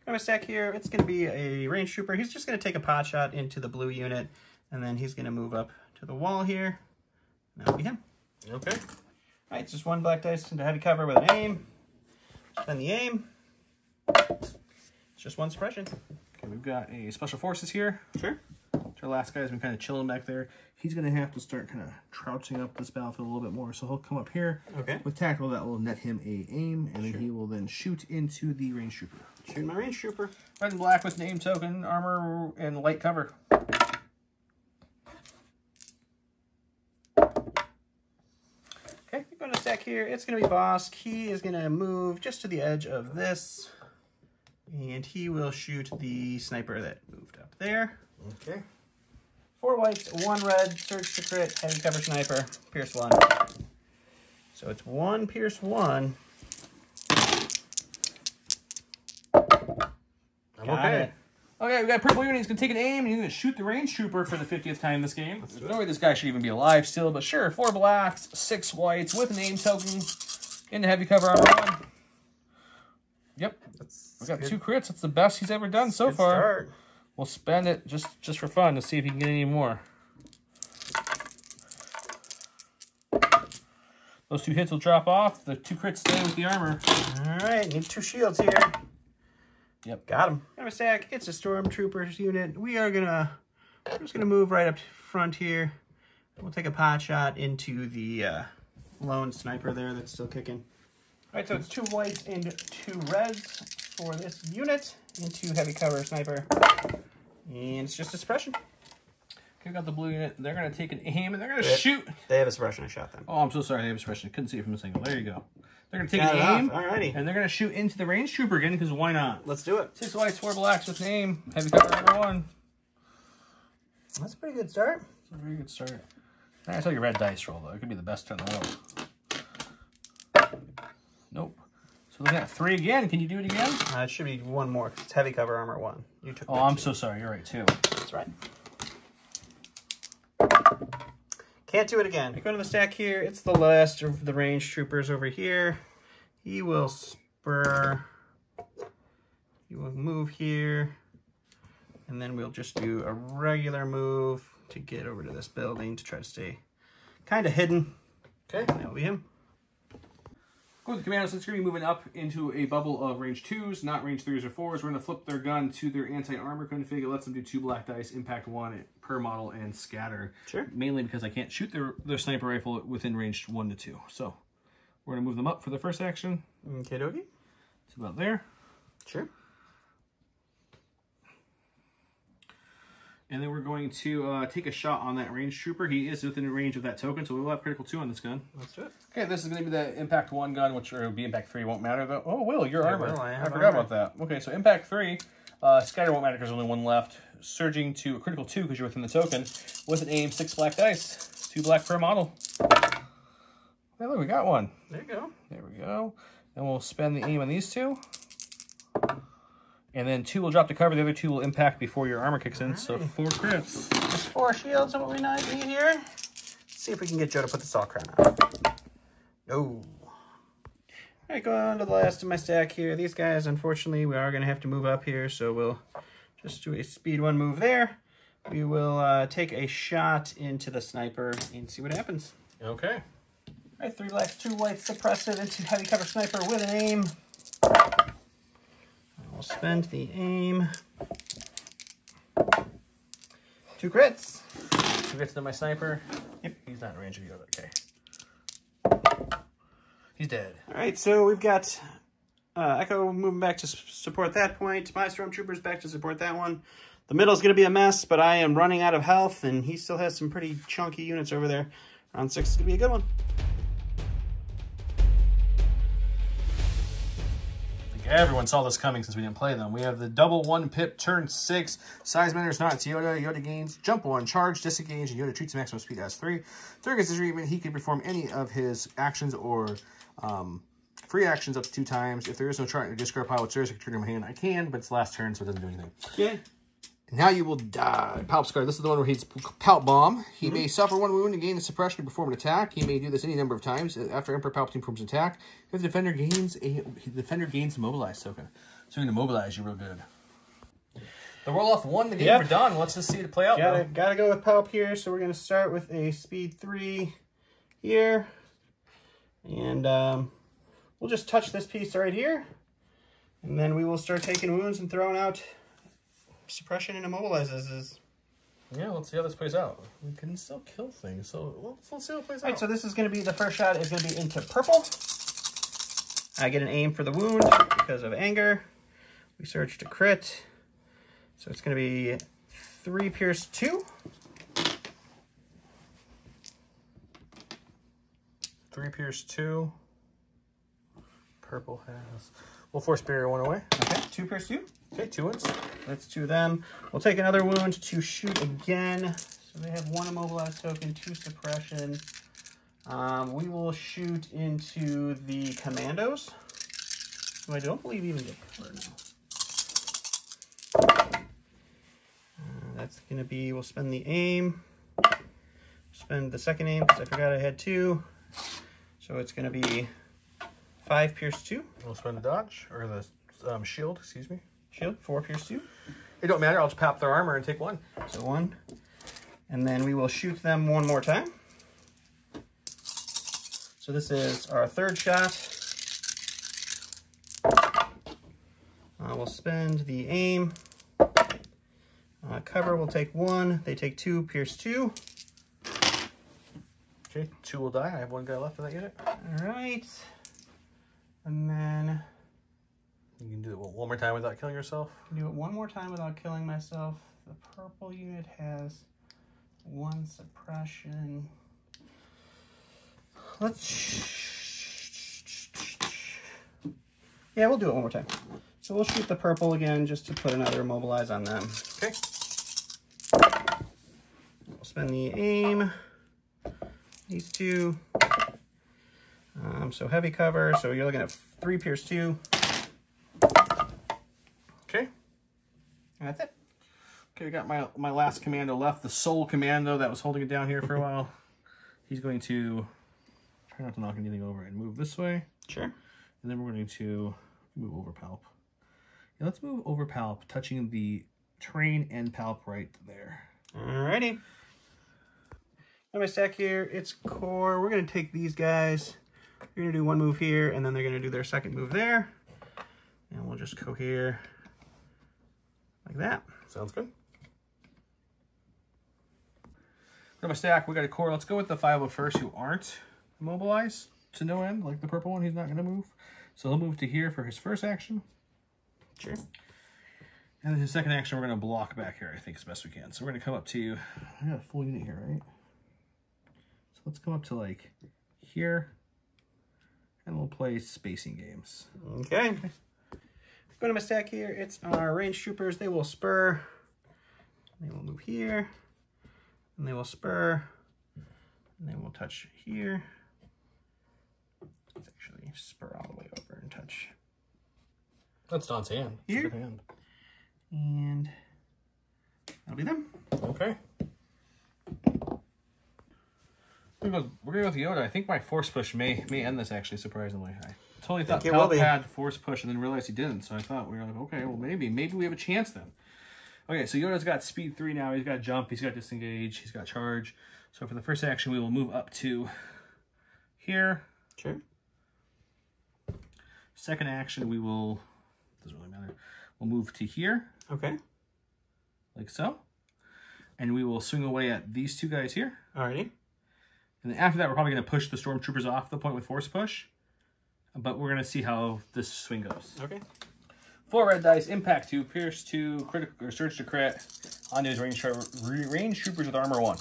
Got my stack here. It's going to be a range trooper. He's just going to take a pot shot into the blue unit, and then he's going to move up to the wall here. That'll be him. Okay. All right, just one black dice into heavy cover with an aim. Spend the aim. It's just one suppression. Okay, we've got a Special Forces here. Sure. Our last guy's been kind of chilling back there. He's going to have to start kind of crouching up this battlefield a little bit more. So he'll come up here. Okay. With tactical, that will net him a aim, and then he will then shoot into the range trooper. Shoot my range trooper. Red and black with name token, armor, and light cover. Okay, we're going to stack here. It's going to be Bosk. He is going to move just to the edge of this, and he will shoot the sniper that moved up there. Okay. 4 whites, 1 red, surge to crit, heavy cover sniper, pierce 1. So it's 1, pierce 1. Okay. Okay, we got purple unit. He's going to take an aim, and he's going to shoot the range trooper for the 50th time this game. There's no way this guy should even be alive still, but sure. 4 blacks, 6 whites with a name token into heavy cover armor 1. Yep. We got 2 crits. That's the best he's ever done so far. Start. We'll spend it just for fun to see if he can get any more. Those 2 hits will drop off. The 2 crits stay with the armor. All right, need 2 shields here. Yep. Got him. Got a stack. It's a stormtroopers unit. We're just gonna move right up front here. We'll take a pot shot into the lone sniper there that's still kicking. All right, so it's 2 whites and 2 reds for this unit into heavy cover sniper. And it's just a suppression. Okay, we got the blue unit. They're going to take an aim, and they're going to shoot. They have a suppression. I shot them. Oh, I'm so sorry. They have a suppression. Couldn't see it from a single. There you go. They're going to take an aim, Alrighty. and they're going to shoot into the range trooper again, because why not? Let's do it. 6 whites, 4 blacks with name. Heavy cover armor 1. That's a pretty good start. That's a very good start. I saw your red dice roll, though. It could be the best turn in the world. Nope. So looking at 3 again. Can you do it again? It should be 1 more. It's heavy cover armor 1. You took. Oh, I'm so sorry. You're right, too. That's right. Can't do it again. I go to the stack here. It's the last of the range troopers over here. He will spur. He will move here. And then we'll just do a regular move to get over to this building to try to stay kind of hidden. Okay. That'll be him. Go with the Commandos. It's going to be moving up into a bubble of range 2s, not range 3s or 4s. We're going to flip their gun to their anti-armor config. It lets them do 2 black dice, impact 1 per model, and scatter. Sure. Mainly Mainly because I can't shoot their sniper rifle within range 1 to 2. So we're going to move them up for the first action. Okay, dokie. It's about there. Sure. And then we're going to take a shot on that range trooper. He is within range of that token, so we'll have critical 2 on this gun. Let's do it. Okay, this is going to be the impact 1 gun, which will be impact 3. Won't matter though. Oh, Will, your armor. Will, I forgot about that. Okay, so impact 3. Scatter won't matter because there's only 1 left. Surging to a critical 2 because you're within the token. With an aim, 6 black dice. 2 black per model. Hey, look, we got 1. There you go. There we go. And we'll spend the aim on these 2. And then 2 will drop to cover. The other 2 will impact before your armor kicks in. Right. So 4 crits. Just 4 shields are what we need here. Let's see if we can get Joe to put the salt crown on. No. All right, going on to the last of my stack here. These guys, unfortunately, we are going to have to move up here. So we'll just do a speed 1 move there. We will take a shot into the sniper and see what happens. Okay. All right, 3 blacks, 2 whites, suppress it into heavy cover sniper with an aim. We'll spend the aim. 2 crits. 2 crits to my sniper. Yep. He's not in range of Yoda. Okay. He's dead. All right, so we've got Echo moving back to support that point. My stormtroopers back to support that one. The middle's going to be a mess, but I am running out of health, and he still has some pretty chunky units over there. Round 6 is going to be a good one. Everyone saw this coming since we didn't play them. We have the double 1 pip, turn 6. Size matters not. It's Yoda. Yoda gains jump 1, charge, disengage, and Yoda treats maximum speed as 3. During his treatment, he can perform any of his actions or free actions up to 2 times. If there is no chart in your discard pile with Zers, I can trigger my hand. I can, but it's last turn, so it doesn't do anything. Yeah. Now you will die. Palp Scar. This is the one where he's Palp Bomb. He may suffer 1 wound and gain a suppression to perform an attack. He may do this any number of times. After Emperor Palpatine performs an attack, if the defender gains a mobilize token. So you're going to mobilize you real good. The roll-off won the game. We're done. Let's just see it play out. Gotta go with Palp here. So we're going to start with a speed 3 here. And we'll just touch this piece right here. And then we will start taking wounds and throwing out suppression and immobilizes. Yeah, let's see how this plays out. We can still kill things, so let's see how it plays All out. right, so this is going to be, the first shot is going to be into purple. I get an aim for the wound because of anger. We search to crit. So it's going to be 3 pierce 2. 3 pierce 2. Purple has... We'll force barrier 1 away. Okay, 2 pierce 2. Okay, 2 wounds. That's 2 of them. We'll take another wound to shoot again. So they have 1 immobilized token, 2 suppression. We will shoot into the Commandos, who I don't believe even get covered now. That's going to be, we'll spend the aim. Spend the second aim because I forgot I had 2. So it's going to be 5 pierce 2. We'll spend the dodge, or the shield, excuse me. Shield, 4 pierce 2. It don't matter, I'll just pop their armor and take 1. So 1. And then we will shoot them 1 more time. So this is our 3rd shot. We'll spend the aim. Cover will take 1. They take 2, pierce 2. Okay, 2 will die. I have 1 guy left in that unit. All right. And then You can do it 1 more time without killing yourself. do it 1 more time without killing myself. The purple unit has 1 suppression. Yeah, we'll do it 1 more time. So we'll shoot the purple again just to put another immobilize on them. Okay. We'll spend the aim. These 2. So heavy cover. So you're looking at 3 pierce 2. Okay. And that's it. Okay, we got my last commando left, the sole commando that was holding it down here for a while. He's going to try not to knock anything over and move this way. Sure. And then we're going to move over palp. Yeah, let's move over palp, touching the train and palp right there. Alrighty. On my stack here, it's core. We're going to take these guys. You're going to do 1 move here, and then they're going to do their second move there. And we'll just go here like that. Sounds good. On my stack, we got a core. Let's go with the 5 of first who aren't immobilized to no end, like the purple one. He's not going to move. So he'll move to here for his first action. Sure. And then his second action, we're going to block back here, I think, as best we can. So we're going to come up to, I got a full unit here, right? So let's come up to, like, here. And we'll play spacing games. Okay. Go to my stack here. It's our range troopers. They will spur. They will move here. And they will spur. And then we'll touch here. Let's actually spur all the way over and touch. That's Don's hand. Here. It's a good hand. And that'll be them. Okay. We're gonna go with Yoda. I think my force push may end this, actually, surprisingly. I totally thought Palp had force push and then realized he didn't. So I thought we were like, okay, well maybe we have a chance then. Okay, so Yoda's got speed 3 now. He's got jump. He's got disengage. He's got charge. So for the first action, we will move up to here. Sure. Second action, we will, doesn't really matter. We'll move to here. Okay. Like so. And we will swing away at these 2 guys here. Alrighty. And then after that, we're probably going to push the stormtroopers off the point with force push. But we're going to see how this swing goes. Okay. 4 red dice, impact 2, pierce 2, critical or surge to crit. Onto his range troopers with armor 1.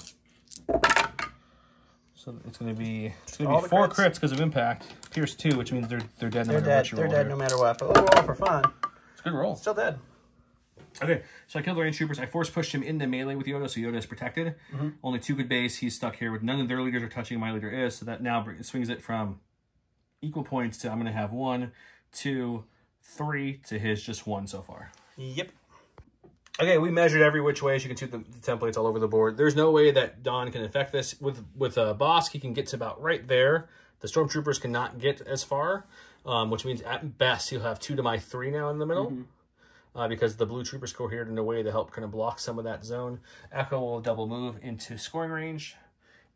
So it's going to be 4 crits because of impact. Pierce 2, which means they're dead no matter what you roll. They're dead no matter what. But overall, for fun, it's a good roll. Still dead. Okay, so I killed the range troopers. I force pushed him into melee with Yoda, so Yoda is protected. Only 2 good base. He's stuck here with none of their leaders are touching. My leader is, so that now swings it from equal points to I'm going to have 1, 2, 3 to his just 1 so far. Yep. Okay, we measured every which way. As you can see the templates all over the board. There's no way that Don can affect this. With Bosk, he can get to about right there. The Stormtroopers cannot get as far, which means at best he'll have 2 to my 3 now in the middle. Because the blue troopers cohered in a way to help kind of block some of that zone. Echo will double move into scoring range.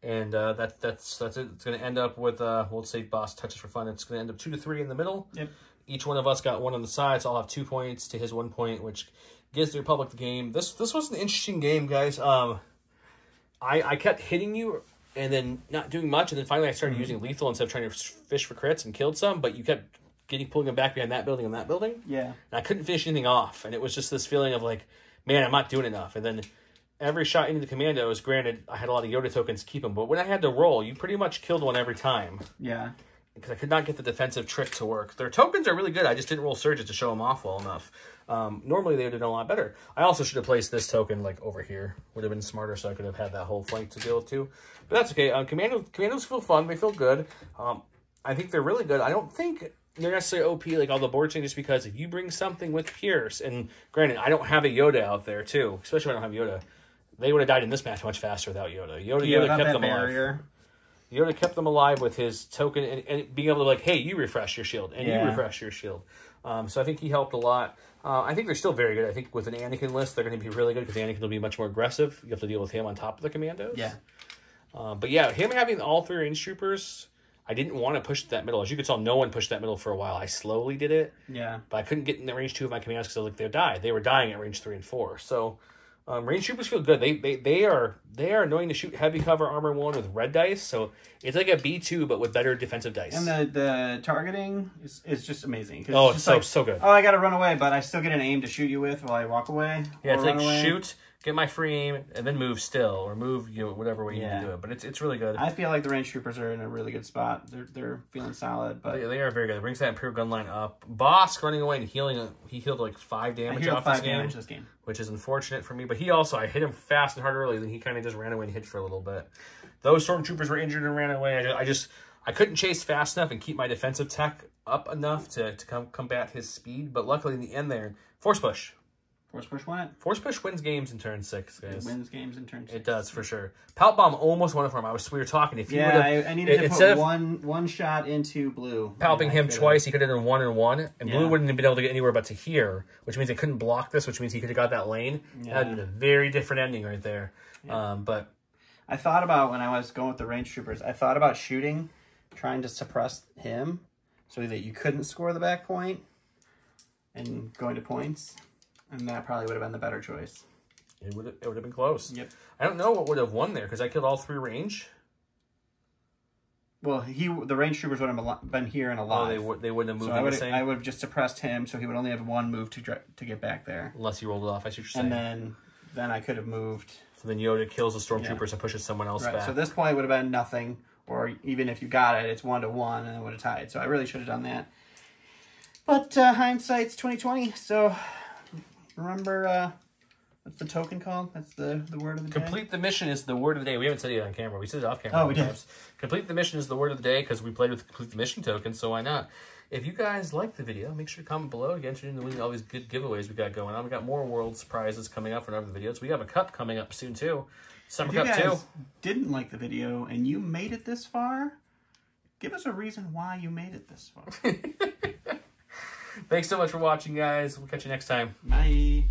And that's it. It's going to end up with, we'll say boss touches for fun. It's going to end up 2 to 3 in the middle. Yep. Each one of us got 1 on the side, so I'll have 2 points to his 1 point, which gives the Republic the game. This was an interesting game, guys. I kept hitting you and then not doing much, and then finally I started using lethal instead of trying to fish for crits and killed some, but you kept pulling them back behind that building and that building. Yeah. And I couldn't finish anything off, and it was just this feeling of like, man, I'm not doing enough. And then every shot into the Commandos, granted, I had a lot of Yoda tokens to keep them, but when I had to roll, you pretty much killed one every time. Yeah. Because I could not get the defensive trick to work. Their tokens are really good. I just didn't roll surges to show them off well enough. Normally, they would have done a lot better. I also should have placed this token like over here. Would have been smarter, so I could have had that whole flank to deal with too. But that's okay. Commandos feel fun. They feel good. I think they're really good. I don't think they're necessarily OP like all the board changes, because if you bring something with Pierce, and granted, I don't have a Yoda out there too, especially when I don't have Yoda, they would have died in this match much faster without Yoda. Yoda kept them alive. Yoda kept them alive with his token and being able to like, hey, you refresh your shield, and you refresh your shield. So I think he helped a lot. I think they're still very good. I think with an Anakin list, they're going to be really good because Anakin will be much more aggressive. You have to deal with him on top of the Commandos. Yeah. But yeah, him having all 3 range troopers, I didn't want to push that middle. As you could tell, no one pushed that middle for a while. I slowly did it. Yeah. But I couldn't get in the range 2 of my Commandos because like they died. They were dying at range 3 and 4. So range troopers feel good. They are annoying to shoot heavy cover armor 1 with red dice. So it's like a B2 but with better defensive dice. And the targeting is just amazing. Oh, it's so good. Oh, I got to run away, but I still get an aim to shoot you with while I walk away. Yeah, it's like away. Shoot, get my free aim, and then move still, or move whatever way you need to do it. But it's really good. I feel like the range troopers are in a really good spot. They're feeling solid, but they are very good. It brings that Imperial gun line up. Boss running away and healing. He healed like 5 damage off this game, which is unfortunate for me. But I hit him fast and hard early. Then he kind of just ran away and hid for a little bit. Those stormtroopers were injured and ran away. I couldn't chase fast enough and keep my defensive tech up enough to combat his speed. But luckily in the end there, force push. Force push what? Force push wins games in turn 6, guys. It wins games in turn 6. It does, for sure. Palp Bomb almost won it for him. We were talking. If you I needed to put one shot into blue. Palping him twice, he could have done 1 and 1, and blue wouldn't have been able to get anywhere but to here, which means they couldn't block this, which means he could have got that lane. Yeah. That would be a very different ending right there. Yeah. But I thought about, when I was going with the range troopers, I thought about shooting, trying to suppress him so that you couldn't score the back point and going to points. And that probably would have been the better choice. It would have been close. Yep. I don't know what would have won there, because I killed all 3 range. Well, the range troopers would have been here and alive. Oh, they wouldn't have moved. So I would have just suppressed him, so he would only have 1 move to get back there. Unless he rolled it off, I see what you're saying. And then I could have moved. So then Yoda kills the stormtroopers and pushes someone else back. So this point would have been nothing, or even if you got it, it's 1-1, and it would have tied. So I really should have done that. But hindsight's 2020, so remember, what's the token called? That's the word of the day? Complete the mission is the word of the day. We haven't said it on camera. We said it off camera. Oh, we did. Complete the mission is the word of the day because we played with Complete the Mission token, so why not? If you guys like the video, make sure to comment below. You enter in to win all these good giveaways we got going on. We got more world prizes coming up for other videos. We have a cup coming up soon, too. Summer Cup, too. If you guys didn't like the video and you made it this far, give us a reason why you made it this far. Thanks so much for watching, guys. We'll catch you next time. Bye.